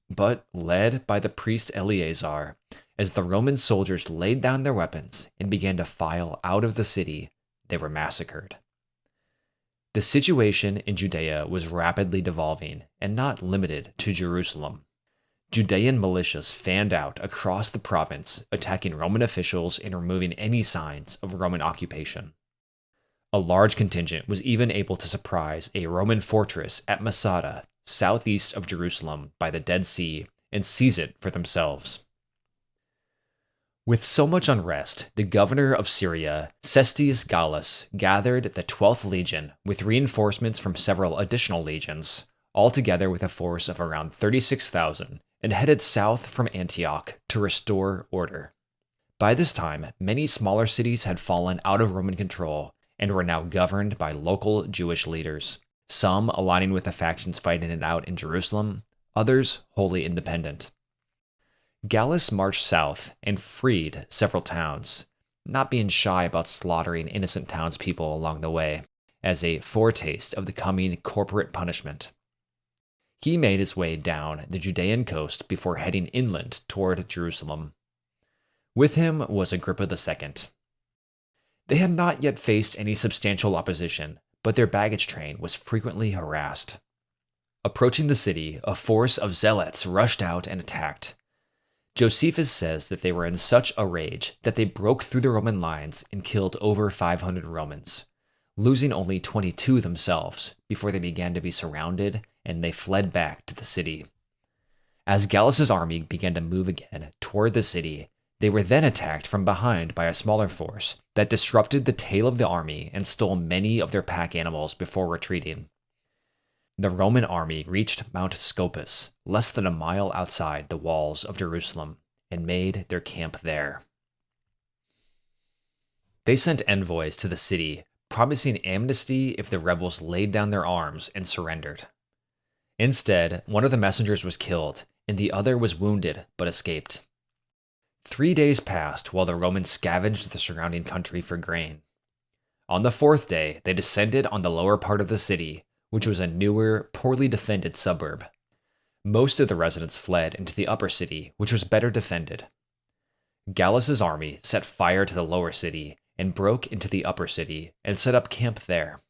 But, led by the priest Eleazar, as the Roman soldiers laid down their weapons and began to file out of the city, they were massacred. The situation in Judea was rapidly devolving and not limited to Jerusalem. Judean militias fanned out across the province, attacking Roman officials and removing any signs of Roman occupation. A large contingent was even able to surprise a Roman fortress at Masada, southeast of Jerusalem by the Dead Sea, and seize it for themselves. With so much unrest, the governor of Syria, Cestius Gallus, gathered the 12th Legion with reinforcements from several additional legions, altogether with a force of around 36,000, and headed south from Antioch to restore order. By this time, many smaller cities had fallen out of Roman control and were now governed by local Jewish leaders, some aligning with the factions fighting it out in Jerusalem, others wholly independent. Gallus marched south and freed several towns, not being shy about slaughtering innocent townspeople along the way, as a foretaste of the coming corporate punishment. He made his way down the Judean coast before heading inland toward Jerusalem. With him was Agrippa II. They had not yet faced any substantial opposition, but their baggage train was frequently harassed. Approaching the city, a force of zealots rushed out and attacked. Josephus says that they were in such a rage that they broke through the Roman lines and killed over 500 Romans, losing only 22 themselves before they began to be surrounded and they fled back to the city. As Gallus's army began to move again toward the city, they were then attacked from behind by a smaller force that disrupted the tail of the army and stole many of their pack animals before retreating. The Roman army reached Mount Scopus, less than a mile outside the walls of Jerusalem, and made their camp there. They sent envoys to the city, promising amnesty if the rebels laid down their arms and surrendered. Instead, one of the messengers was killed, and the other was wounded but escaped. 3 days passed while the Romans scavenged the surrounding country for grain. On the 4th day, they descended on the lower part of the city, which was a newer, poorly defended suburb. Most of the residents fled into the upper city, which was better defended. Gallus's army set fire to the lower city and broke into the upper city and set up camp there.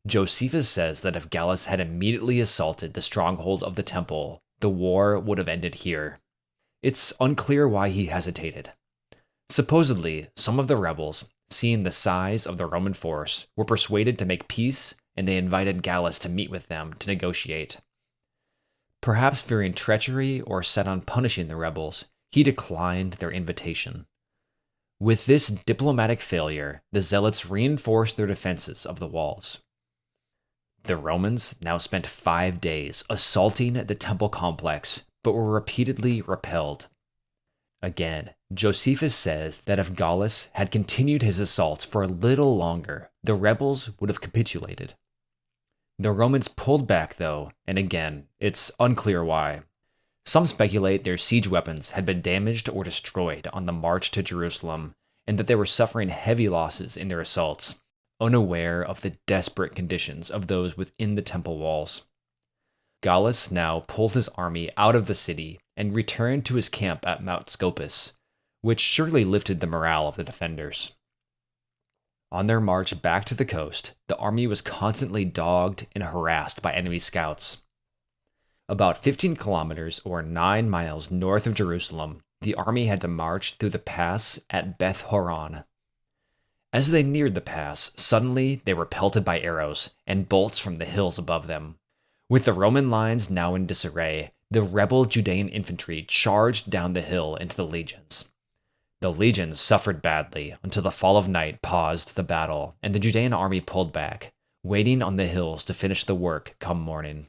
Josephus says that if Gallus had immediately assaulted the stronghold of the temple, the war would have ended here. It's unclear why he hesitated. Supposedly, some of the rebels, seeing the size of the Roman force, were persuaded to make peace, and they invited Gallus to meet with them to negotiate. Perhaps fearing treachery or set on punishing the rebels, he declined their invitation. With this diplomatic failure, the zealots reinforced their defenses of the walls. The Romans now spent 5 days assaulting the temple complex, but were repeatedly repelled. Again, Josephus says that if Gallus had continued his assaults for a little longer, the rebels would have capitulated. The Romans pulled back, though, and again, it's unclear why. Some speculate their siege weapons had been damaged or destroyed on the march to Jerusalem, and that they were suffering heavy losses in their assaults, unaware of the desperate conditions of those within the temple walls. Gallus now pulled his army out of the city and returned to his camp at Mount Scopus, which surely lifted the morale of the defenders. On their march back to the coast, the army was constantly dogged and harassed by enemy scouts. About 15 kilometers or 9 miles north of Jerusalem, the army had to march through the pass at Beth Horon. As they neared the pass, suddenly they were pelted by arrows and bolts from the hills above them. With the Roman lines now in disarray, the rebel Judean infantry charged down the hill into the legions. The legions suffered badly until the fall of night paused the battle, and the Judean army pulled back, waiting on the hills to finish the work come morning.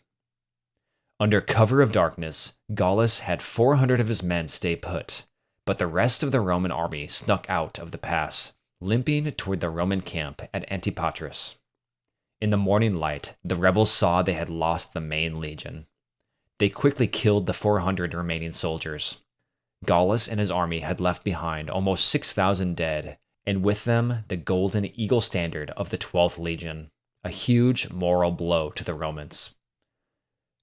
Under cover of darkness, Gallus had 400 of his men stay put, but the rest of the Roman army snuck out of the pass, limping toward the Roman camp at Antipatris. In the morning light, the rebels saw they had lost the main legion. They quickly killed the 400 remaining soldiers. Gallus and his army had left behind almost 6,000 dead, and with them the golden eagle standard of the 12th Legion, a huge moral blow to the Romans.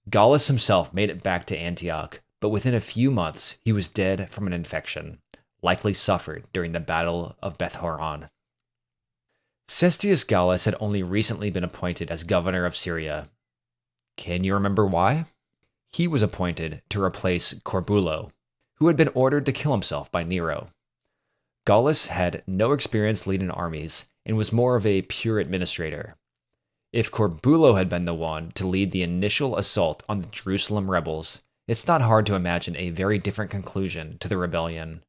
Gallus himself made it back to Antioch, but within a few months he was dead from an infection, likely suffered during the Battle of Beth Horon. Cestius Gallus had only recently been appointed as governor of Syria. Can you remember why? He was appointed to replace Corbulo, who had been ordered to kill himself by Nero. Gallus had no experience leading armies and was more of a pure administrator. If Corbulo had been the one to lead the initial assault on the Jerusalem rebels, it's not hard to imagine a very different conclusion to the rebellion,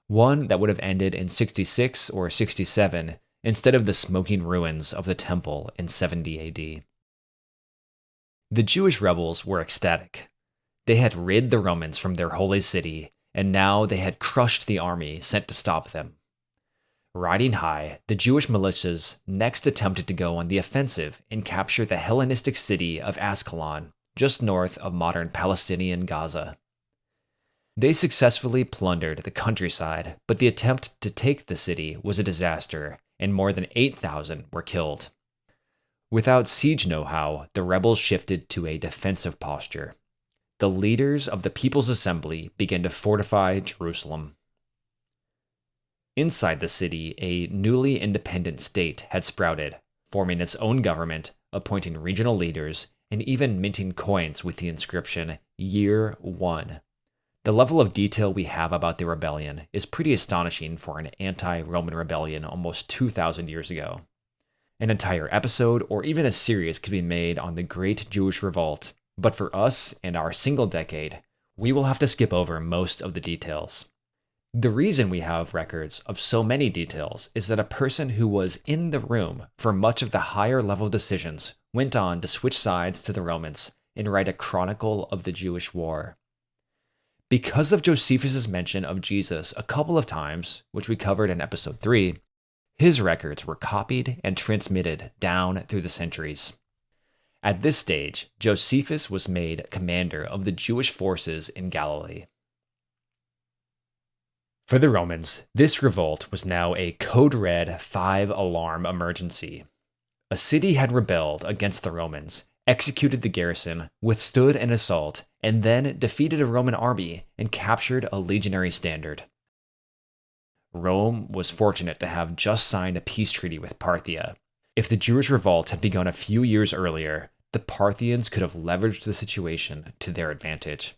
one that would have ended in 66 or 67 instead of the smoking ruins of the temple in 70 AD. The Jewish rebels were ecstatic. They had rid the Romans from their holy city, and now they had crushed the army sent to stop them. Riding high, the Jewish militias next attempted to go on the offensive and capture the Hellenistic city of Ascalon, just north of modern Palestinian Gaza. They successfully plundered the countryside, but the attempt to take the city was a disaster, and more than 8,000 were killed. Without siege know-how, the rebels shifted to a defensive posture. The leaders of the People's Assembly began to fortify Jerusalem. Inside the city, a newly independent state had sprouted, forming its own government, appointing regional leaders, and even minting coins with the inscription Year 1. The level of detail we have about the rebellion is pretty astonishing for an anti-Roman rebellion almost 2,000 years ago. An entire episode or even a series could be made on the Great Jewish Revolt, but for us and our single decade, we will have to skip over most of the details. The reason we have records of so many details is that a person who was in the room for much of the higher level decisions went on to switch sides to the Romans and write a chronicle of the Jewish war. Because of Josephus' mention of Jesus a couple of times, which we covered in episode 3, his records were copied and transmitted down through the centuries. At this stage, Josephus was made commander of the Jewish forces in Galilee. For the Romans, this revolt was now a code red 5-alarm emergency. A city had rebelled against the Romans, executed the garrison, withstood an assault, and then defeated a Roman army and captured a legionary standard. Rome was fortunate to have just signed a peace treaty with Parthia. If the Jewish revolt had begun a few years earlier, the Parthians could have leveraged the situation to their advantage.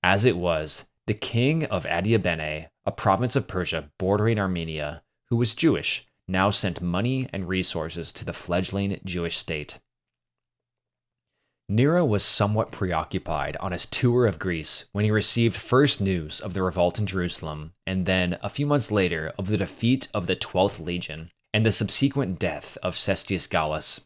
As it was, the king of Adiabene, a province of Persia bordering Armenia, who was Jewish, now sent money and resources to the fledgling Jewish state. Nero was somewhat preoccupied on his tour of Greece when he received first news of the revolt in Jerusalem, and then, a few months later, of the defeat of the 12th Legion and the subsequent death of Cestius Gallus.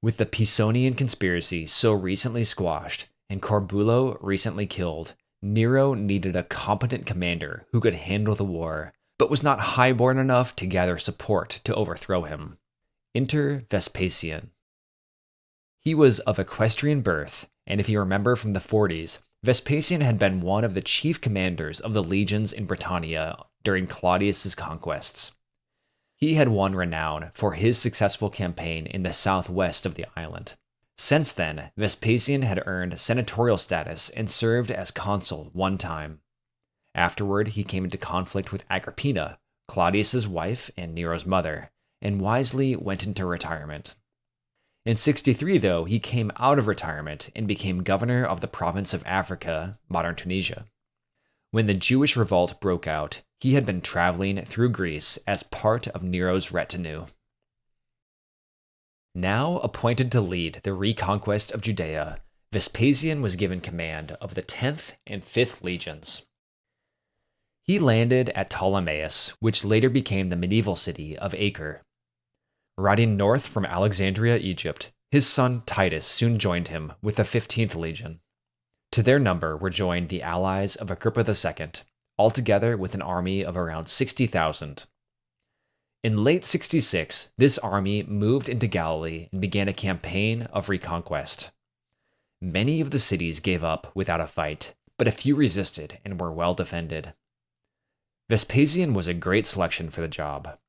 With the Pisonian conspiracy so recently squashed and Corbulo recently killed, Nero needed a competent commander who could handle the war, but was not highborn enough to gather support to overthrow him. Enter Vespasian. He was of equestrian birth, and if you remember from the 40s, Vespasian had been one of the chief commanders of the legions in Britannia during Claudius's conquests. He had won renown for his successful campaign in the southwest of the island. Since then, Vespasian had earned senatorial status and served as consul one time. Afterward, he came into conflict with Agrippina, Claudius's wife and Nero's mother, and wisely went into retirement. In 63, though, he came out of retirement and became governor of the province of Africa, modern Tunisia. When the Jewish revolt broke out, he had been traveling through Greece as part of Nero's retinue. Now appointed to lead the reconquest of Judea, Vespasian was given command of the 10th and 5th legions. He landed at Ptolemais, which later became the medieval city of Acre. Riding north from Alexandria, Egypt, his son Titus soon joined him with the 15th legion. To their number were joined the allies of Agrippa II, altogether with an army of around 60,000. In late 66, this army moved into Galilee and began a campaign of reconquest. Many of the cities gave up without a fight, but a few resisted and were well defended. Vespasian was a great selection for the job.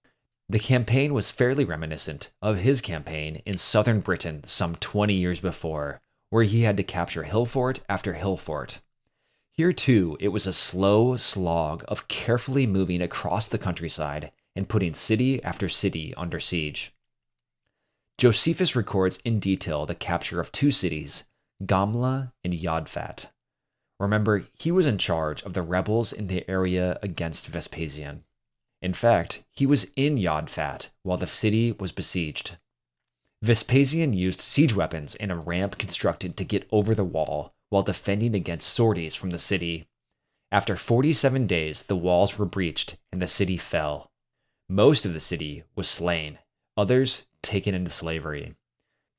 The campaign was fairly reminiscent of his campaign in southern Britain some 20 years before, where he had to capture hill fort after hill fort. Here too, it was a slow slog of carefully moving across the countryside and putting city after city under siege. Josephus records in detail the capture of 2 cities, Gamla and Yodfat. Remember, he was in charge of the rebels in the area against Vespasian. In fact, he was in Yodfat while the city was besieged. Vespasian used siege weapons and a ramp constructed to get over the wall while defending against sorties from the city. After 47 days, the walls were breached and the city fell. Most of the city was slain, others taken into slavery.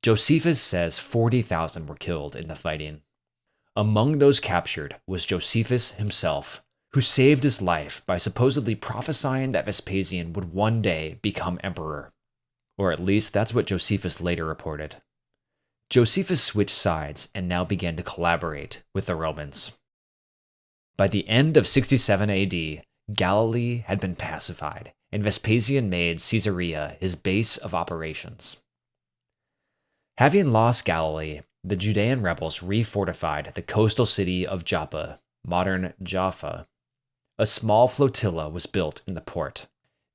Josephus says 40,000 were killed in the fighting. Among those captured was Josephus himself, who saved his life by supposedly prophesying that Vespasian would one day become emperor. Or at least that's what Josephus later reported. Josephus switched sides and now began to collaborate with the Romans. By the end of 67 AD, Galilee had been pacified, and Vespasian made Caesarea his base of operations. Having lost Galilee, the Judean rebels refortified the coastal city of Joppa, modern Jaffa. a small flotilla was built in the port.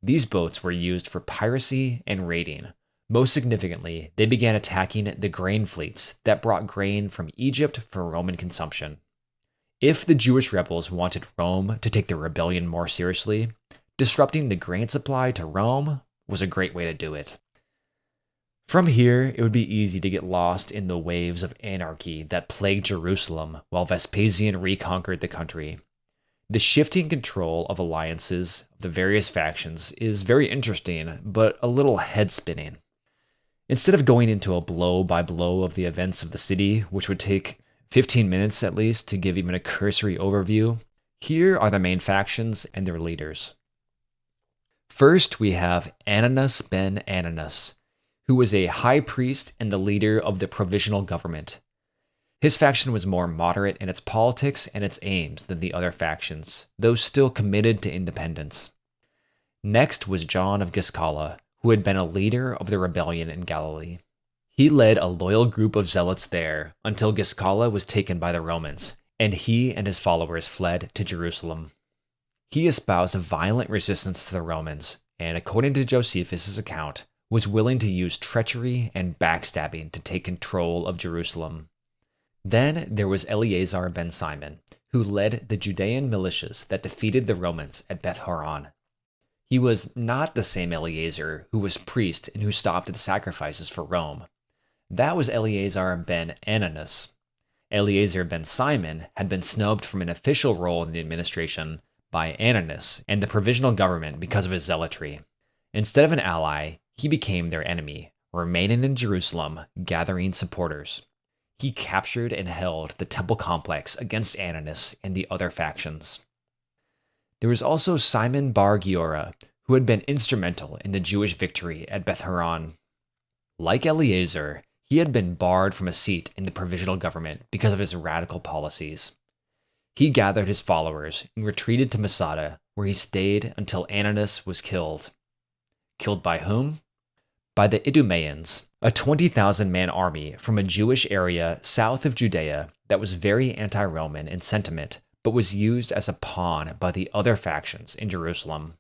These boats were used for piracy and raiding. Most significantly, they began attacking the grain fleets that brought grain from Egypt for Roman consumption. If the Jewish rebels wanted Rome to take their rebellion more seriously, disrupting the grain supply to Rome was a great way to do it. From here, it would be easy to get lost in the waves of anarchy that plagued Jerusalem while Vespasian reconquered the country. The shifting control of alliances of the various factions is very interesting, but a little head-spinning. Instead of going into a blow-by-blow of the events of the city, which would take 15 minutes at least to give even a cursory overview, here are the main factions and their leaders. First, we have Ananus ben Ananus, who was a high priest and the leader of the provisional government. His faction was more moderate in its politics and its aims than the other factions, though still committed to independence. Next was John of Giscala, who had been a leader of the rebellion in Galilee. He led a loyal group of zealots there until Giscala was taken by the Romans, and he and his followers fled to Jerusalem. He espoused a violent resistance to the Romans, and according to Josephus' account, was willing to use treachery and backstabbing to take control of Jerusalem. Then there was Eleazar ben Simon, who led the Judean militias that defeated the Romans at Beth Horon. He was not the same Eleazar who was priest and who stopped the sacrifices for Rome. That was Eleazar ben Ananus. Eleazar ben Simon had been snubbed from an official role in the administration by Ananus and the provisional government because of his zealotry. Instead of an ally, he became their enemy, remaining in Jerusalem, gathering supporters. He captured and held the temple complex against Ananus and the other factions. There was also Simon bar Giora, who had been instrumental in the Jewish victory at Beth Horon. Like Eleazar, he had been barred from a seat in the provisional government because of his radical policies. He gathered his followers and retreated to Masada, where he stayed until Ananus was killed. Killed by whom? By the Idumeans, a 20,000-man army from a Jewish area south of Judea that was very anti-Roman in sentiment, but was used as a pawn by the other factions in Jerusalem.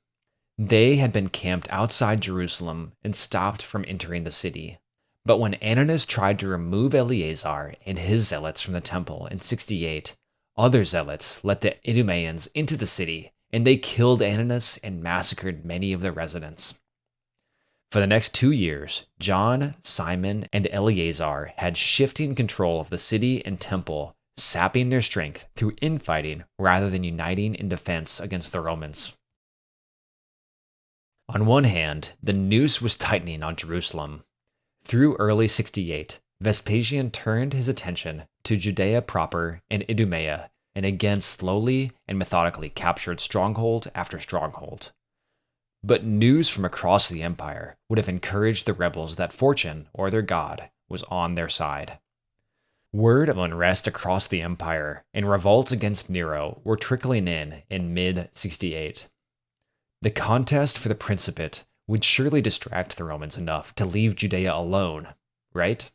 They had been camped outside Jerusalem and stopped from entering the city. But when Ananus tried to remove Eleazar and his zealots from the temple in 68, other zealots let the Idumeans into the city, and they killed Ananus and massacred many of the residents. For the next 2 years, John, Simon, and Eleazar had shifting control of the city and temple, sapping their strength through infighting rather than uniting in defense against the Romans. On one hand, the noose was tightening on Jerusalem. Through early 68, Vespasian turned his attention to Judea proper and Idumea, and again slowly and methodically captured stronghold after stronghold. But news from across the empire would have encouraged the rebels that fortune, or their god, was on their side. Word of unrest across the empire and revolts against Nero were trickling in mid-68. The contest for the principate would surely distract the Romans enough to leave Judea alone, right?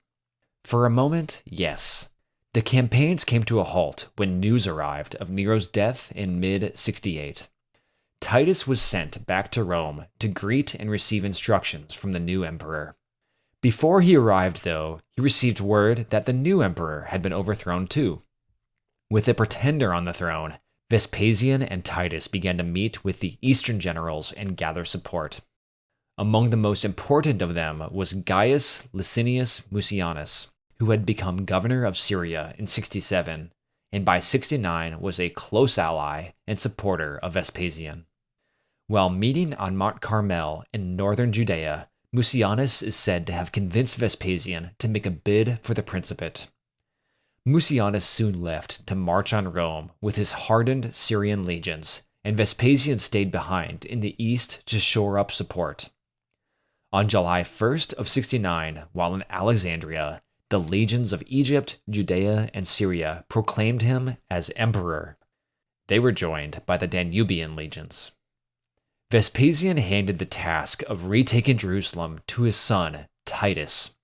For a moment, yes. The campaigns came to a halt when news arrived of Nero's death in mid-68. Titus was sent back to Rome to greet and receive instructions from the new emperor. Before he arrived, though, he received word that the new emperor had been overthrown too. With a pretender on the throne, Vespasian and Titus began to meet with the eastern generals and gather support. Among the most important of them was Gaius Licinius Mucianus, who had become governor of Syria in 67, and by 69 was a close ally and supporter of Vespasian. While meeting on Mount Carmel in northern Judea, Mucianus is said to have convinced Vespasian to make a bid for the principate. Mucianus soon left to march on Rome with his hardened Syrian legions, and Vespasian stayed behind in the east to shore up support. On July 1st of 69, while in Alexandria, the legions of Egypt, Judea, and Syria proclaimed him as emperor. They were joined by the Danubian legions. Vespasian handed the task of retaking Jerusalem to his son, Titus.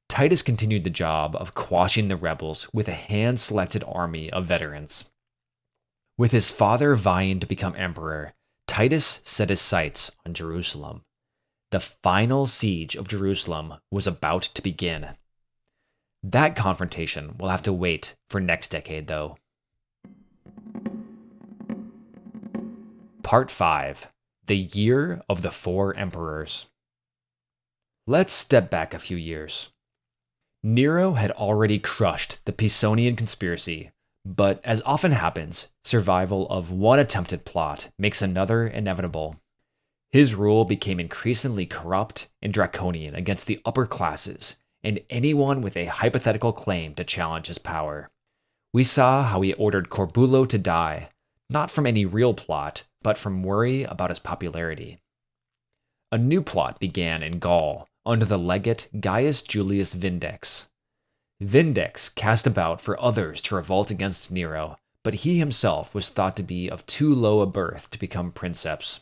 Titus continued the job of quashing the rebels with a hand-selected army of veterans. With his father vying to become emperor, Titus set his sights on Jerusalem. The final siege of Jerusalem was about to begin. That confrontation will have to wait for next decade, though. Part 5. The Year of the Four Emperors. Let's step back a few years. Nero had already crushed the Pisonian conspiracy, but as often happens, survival of one attempted plot makes another inevitable. His rule became increasingly corrupt and draconian against the upper classes and anyone with a hypothetical claim to challenge his power. We saw how he ordered Corbulo to die, not from any real plot, but from worry about his popularity. A new plot began in Gaul under the legate Gaius Julius Vindex. Vindex cast about for others to revolt against Nero, but he himself was thought to be of too low a birth to become princeps.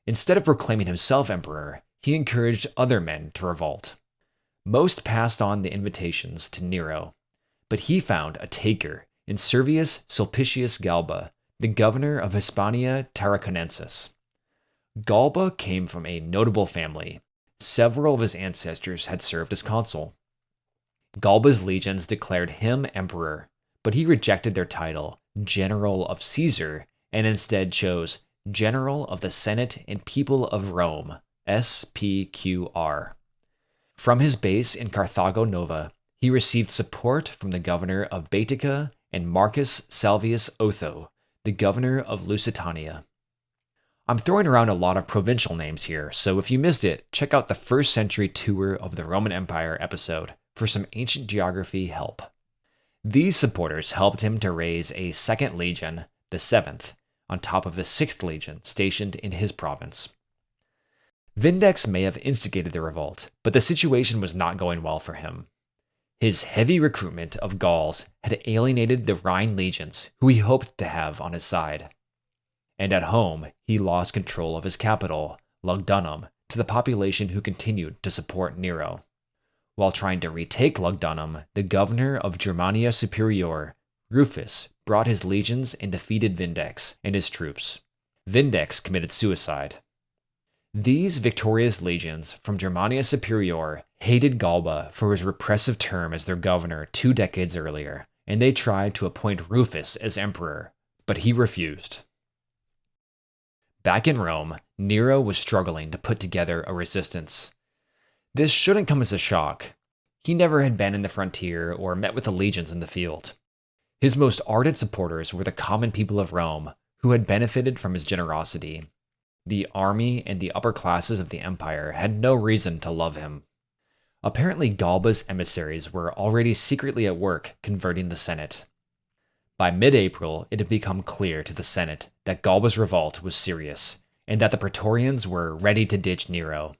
Instead of proclaiming himself emperor, he encouraged other men to revolt. Most passed on the invitations to Nero, but he found a taker in Servius Sulpicius Galba, the governor of Hispania Tarraconensis. Galba came from a notable family. Several of his ancestors had served as consul. Galba's legions declared him emperor, but he rejected their title, General of Caesar, and instead chose General of the Senate and People of Rome, SPQR. From his base in Carthago Nova, he received support from the governor of Boudicca and Marcus Salvius Otho, the governor of Lusitania. I'm throwing around a lot of provincial names here, so if you missed it, check out the first century tour of the Roman Empire episode for some ancient geography help. These supporters helped him to raise a second legion, the 7th, on top of the 6th legion stationed in his province. Vindex may have instigated the revolt, but the situation was not going well for him. His heavy recruitment of Gauls had alienated the Rhine legions, who he hoped to have on his side. And at home, he lost control of his capital, Lugdunum, to the population who continued to support Nero. While trying to retake Lugdunum, the governor of Germania Superior, Rufus, brought his legions and defeated Vindex and his troops. Vindex committed suicide. These victorious legions from Germania Superior hated Galba for his repressive term as their governor 2 decades earlier, and they tried to appoint Rufus as emperor, but he refused. Back in Rome, Nero was struggling to put together a resistance. This shouldn't come as a shock. He never had been in the frontier or met with the legions in the field. His most ardent supporters were the common people of Rome, who had benefited from his generosity. The army and the upper classes of the empire had no reason to love him. Apparently, Galba's emissaries were already secretly at work converting the Senate. By mid-April, it had become clear to the Senate that Galba's revolt was serious, and that the Praetorians were ready to ditch Nero.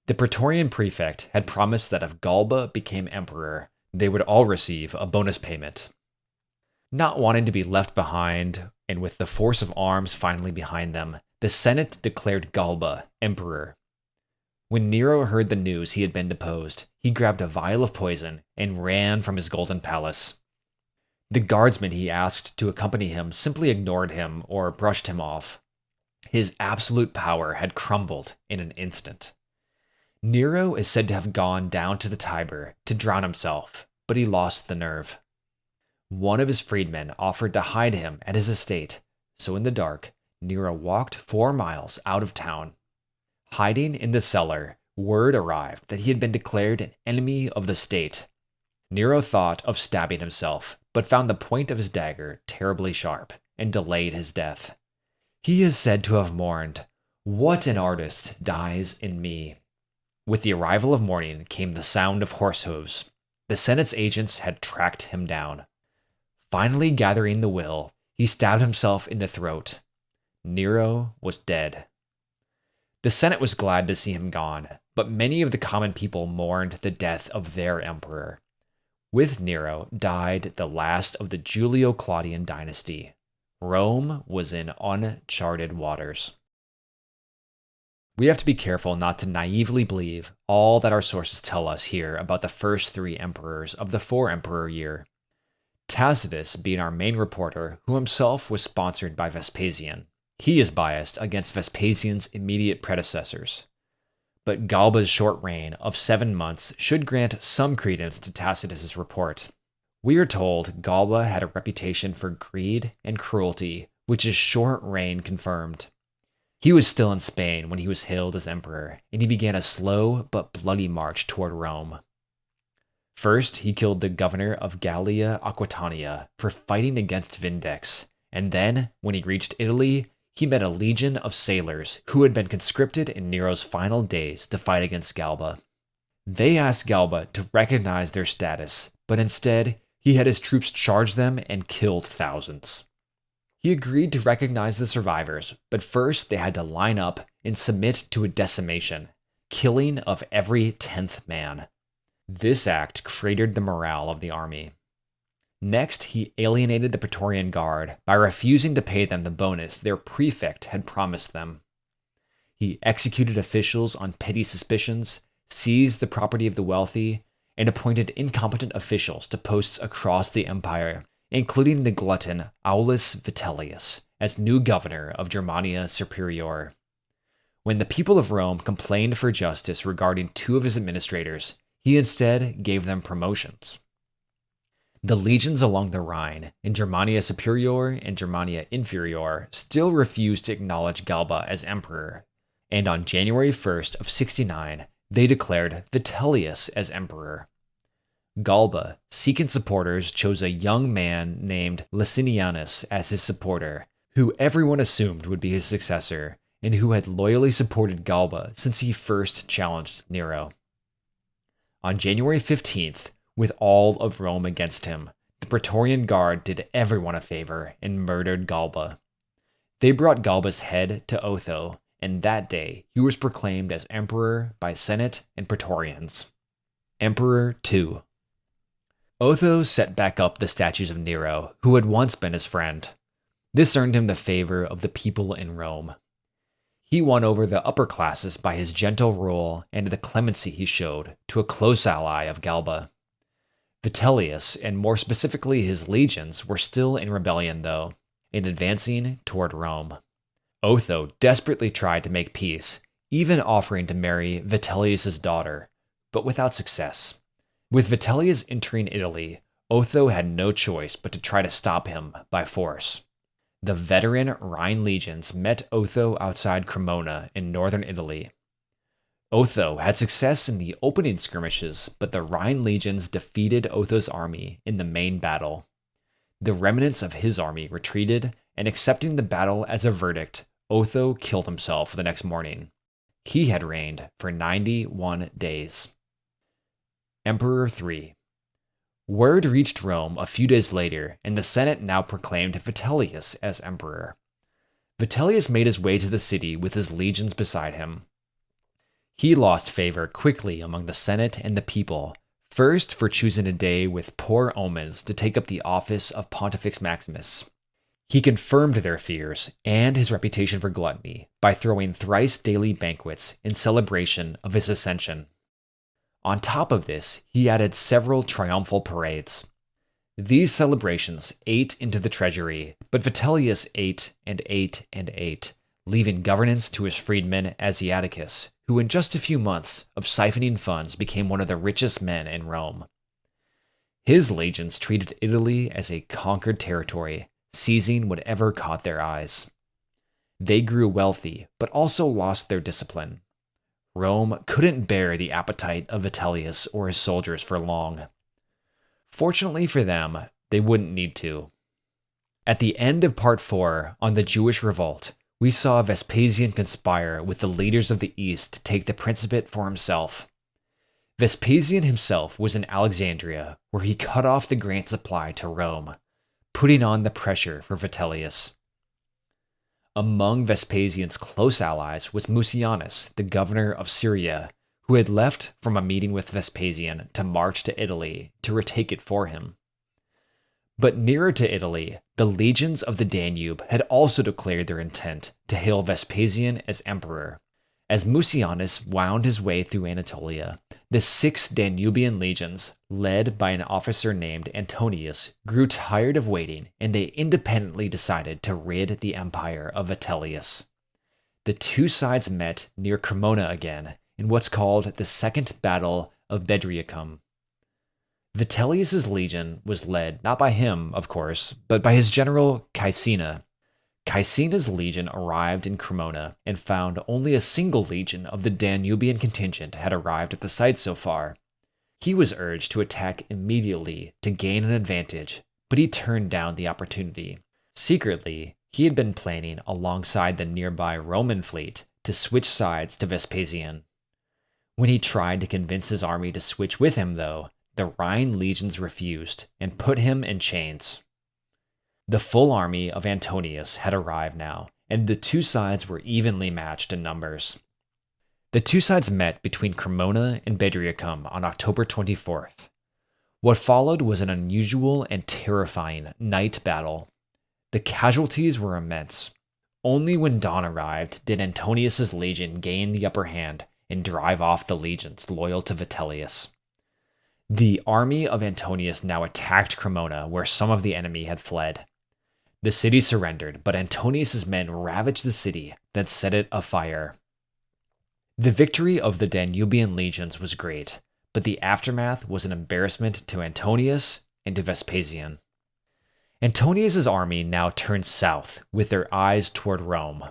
The Praetorian prefect had promised that if Galba became emperor, they would all receive a bonus payment. Not wanting to be left behind, and with the force of arms finally behind them, the Senate declared Galba emperor. When Nero heard the news he had been deposed, he grabbed a vial of poison and ran from his golden palace. The guardsmen he asked to accompany him simply ignored him or brushed him off. His absolute power had crumbled in an instant. Nero is said to have gone down to the Tiber to drown himself, but he lost the nerve. One of his freedmen offered to hide him at his estate, so in the dark, Nero walked 4 miles out of town. Hiding in the cellar, word arrived that he had been declared an enemy of the state. Nero thought of stabbing himself, but found the point of his dagger terribly sharp and delayed his death. He is said to have mourned, "What an artist dies in me." With the arrival of morning came the sound of horse hooves. The Senate's agents had tracked him down. Finally gathering the will, he stabbed himself in the throat. Nero was dead. The Senate was glad to see him gone, but many of the common people mourned the death of their emperor. With Nero died the last of the Julio-Claudian dynasty. Rome was in uncharted waters. We have to be careful not to naively believe all that our sources tell us here about the first 3 emperors of the 4-emperor year. Tacitus being our main reporter, who himself was sponsored by Vespasian. He is biased against Vespasian's immediate predecessors. But Galba's short reign of 7 months should grant some credence to Tacitus's report. We are told Galba had a reputation for greed and cruelty, which his short reign confirmed. He was still in Spain when he was hailed as emperor, and he began a slow but bloody march toward Rome. First, he killed the governor of Gallia Aquitania for fighting against Vindex, and then, when he reached Italy, he met a legion of sailors who had been conscripted in Nero's final days to fight against Galba. They asked Galba to recognize their status, but instead, he had his troops charge them and killed thousands. He agreed to recognize the survivors, but first they had to line up and submit to a decimation, killing of every 10th man. This act cratered the morale of the army. Next, he alienated the Praetorian Guard by refusing to pay them the bonus their prefect had promised them. He executed officials on petty suspicions, seized the property of the wealthy, and appointed incompetent officials to posts across the empire, including the glutton Aulus Vitellius as new governor of Germania Superior. When the people of Rome complained for justice regarding 2 of his administrators, he instead gave them promotions. The legions along the Rhine in Germania Superior and Germania Inferior still refused to acknowledge Galba as emperor, and on January 1st of 69, they declared Vitellius as emperor. Galba, seeking supporters, chose a young man named Licinianus as his supporter, who everyone assumed would be his successor, and who had loyally supported Galba since he first challenged Nero. On January 15th, with all of Rome against him, the Praetorian Guard did everyone a favor and murdered Galba. They brought Galba's head to Otho, and that day he was proclaimed as emperor by Senate and Praetorians. Emperor 2. Otho set back up the statues of Nero, who had once been his friend. This earned him the favor of the people in Rome. He won over the upper classes by his gentle rule and the clemency he showed to a close ally of Galba. Vitellius, and more specifically his legions, were still in rebellion though, and advancing toward Rome. Otho desperately tried to make peace, even offering to marry Vitellius's daughter, but without success. With Vitellius entering Italy, Otho had no choice but to try to stop him by force. The veteran Rhine legions met Otho outside Cremona in northern Italy. Otho had success in the opening skirmishes, but the Rhine legions defeated Otho's army in the main battle. The remnants of his army retreated, and accepting the battle as a verdict, Otho killed himself the next morning. He had reigned for 91 days. Emperor 3. Word reached Rome a few days later, and the Senate now proclaimed Vitellius as emperor. Vitellius made his way to the city with his legions beside him. He lost favor quickly among the Senate and the people, first for choosing a day with poor omens to take up the office of Pontifex Maximus. He confirmed their fears and his reputation for gluttony by throwing thrice daily banquets in celebration of his ascension. On top of this, he added several triumphal parades. These celebrations ate into the treasury, but Vitellius ate and ate and ate, leaving governance to his freedman Asiaticus, who in just a few months of siphoning funds became one of the richest men in Rome. His legions treated Italy as a conquered territory, seizing whatever caught their eyes. They grew wealthy, but also lost their discipline. Rome couldn't bear the appetite of Vitellius or his soldiers for long. Fortunately for them, they wouldn't need to. At the end of Part 4 on the Jewish Revolt, we saw Vespasian conspire with the leaders of the East to take the principate for himself. Vespasian himself was in Alexandria, where he cut off the grain supply to Rome, putting on the pressure for Vitellius. Among Vespasian's close allies was Mucianus, the governor of Syria, who had left from a meeting with Vespasian to march to Italy to retake it for him. But nearer to Italy, the legions of the Danube had also declared their intent to hail Vespasian as emperor. As Mucianus wound his way through Anatolia, the 6 Danubian legions, led by an officer named Antonius, grew tired of waiting, and they independently decided to rid the empire of Vitellius. The two sides met near Cremona again in what's called the Second Battle of Bedriacum. Vitellius's legion was led not by him, of course, but by his general Caecina. Caecina's legion arrived in Cremona and found only a single legion of the Danubian contingent had arrived at the site so far. He was urged to attack immediately to gain an advantage, but he turned down the opportunity. Secretly, he had been planning alongside the nearby Roman fleet to switch sides to Vespasian. When he tried to convince his army to switch with him, though, the Rhine legions refused and put him in chains. The full army of Antonius had arrived now, and the two sides were evenly matched in numbers. The two sides met between Cremona and Bedriacum on October 24th. What followed was an unusual and terrifying night battle. The casualties were immense. Only when dawn arrived did Antonius's legion gain the upper hand and drive off the legions loyal to Vitellius. The army of Antonius now attacked Cremona, where some of the enemy had fled. The city surrendered, but Antonius's men ravaged the city, then set it afire. The victory of the Danubian legions was great, but the aftermath was an embarrassment to Antonius and to Vespasian. Antonius's army now turned south, with their eyes toward Rome.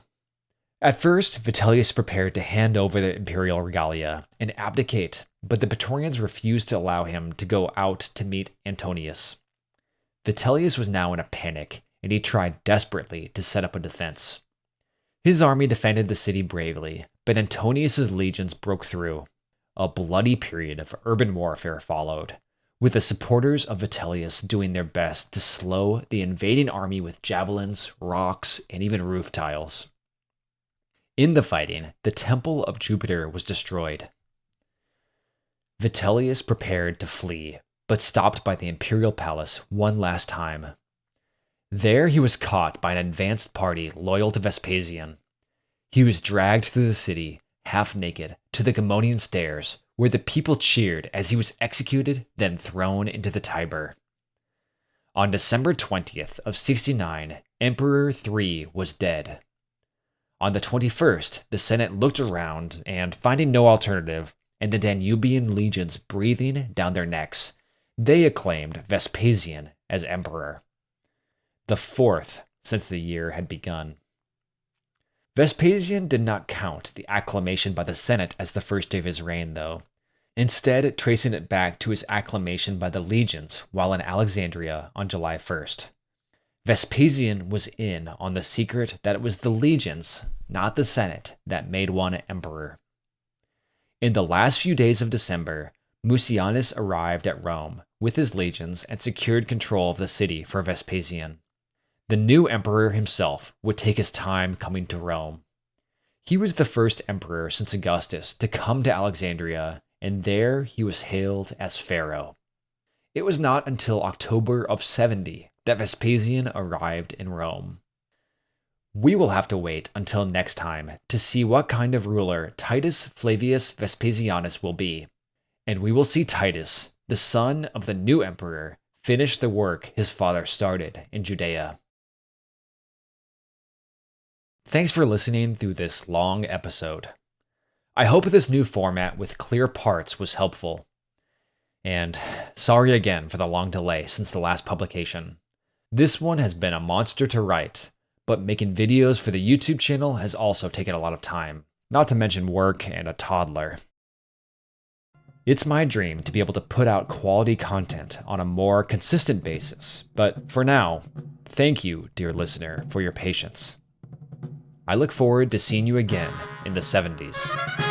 At first, Vitellius prepared to hand over the imperial regalia and abdicate, but the Praetorians refused to allow him to go out to meet Antonius. Vitellius was now in a panic, and he tried desperately to set up a defense. His army defended the city bravely, but Antonius's legions broke through. A bloody period of urban warfare followed, with the supporters of Vitellius doing their best to slow the invading army with javelins, rocks, and even roof tiles. In the fighting, the Temple of Jupiter was destroyed. Vitellius prepared to flee, but stopped by the imperial palace one last time. There he was caught by an advanced party loyal to Vespasian. He was dragged through the city, half naked, to the Gemonian stairs, where the people cheered as he was executed, then thrown into the Tiber. On December 20th of 69, Emperor III was dead. On the 21st, the Senate looked around and, finding no alternative, and the Danubian legions breathing down their necks, they acclaimed Vespasian as emperor. The 4th since the year had begun. Vespasian did not count the acclamation by the Senate as the first day of his reign, though, instead tracing it back to his acclamation by the legions while in Alexandria on July 1st. Vespasian was in on the secret that it was the legions, not the Senate, that made one emperor. In the last few days of December, Mucianus arrived at Rome with his legions and secured control of the city for Vespasian. The new emperor himself would take his time coming to Rome. He was the first emperor since Augustus to come to Alexandria, and there he was hailed as pharaoh. It was not until October of 70 that Vespasian arrived in Rome. We will have to wait until next time to see what kind of ruler Titus Flavius Vespasianus will be, and we will see Titus, the son of the new emperor, finish the work his father started in Judea. Thanks for listening through this long episode. I hope this new format with clear parts was helpful. And sorry again for the long delay since the last publication. This one has been a monster to write, but making videos for the YouTube channel has also taken a lot of time, not to mention work and a toddler. It's my dream to be able to put out quality content on a more consistent basis, but for now, thank you, dear listener, for your patience. I look forward to seeing you again in the 70s.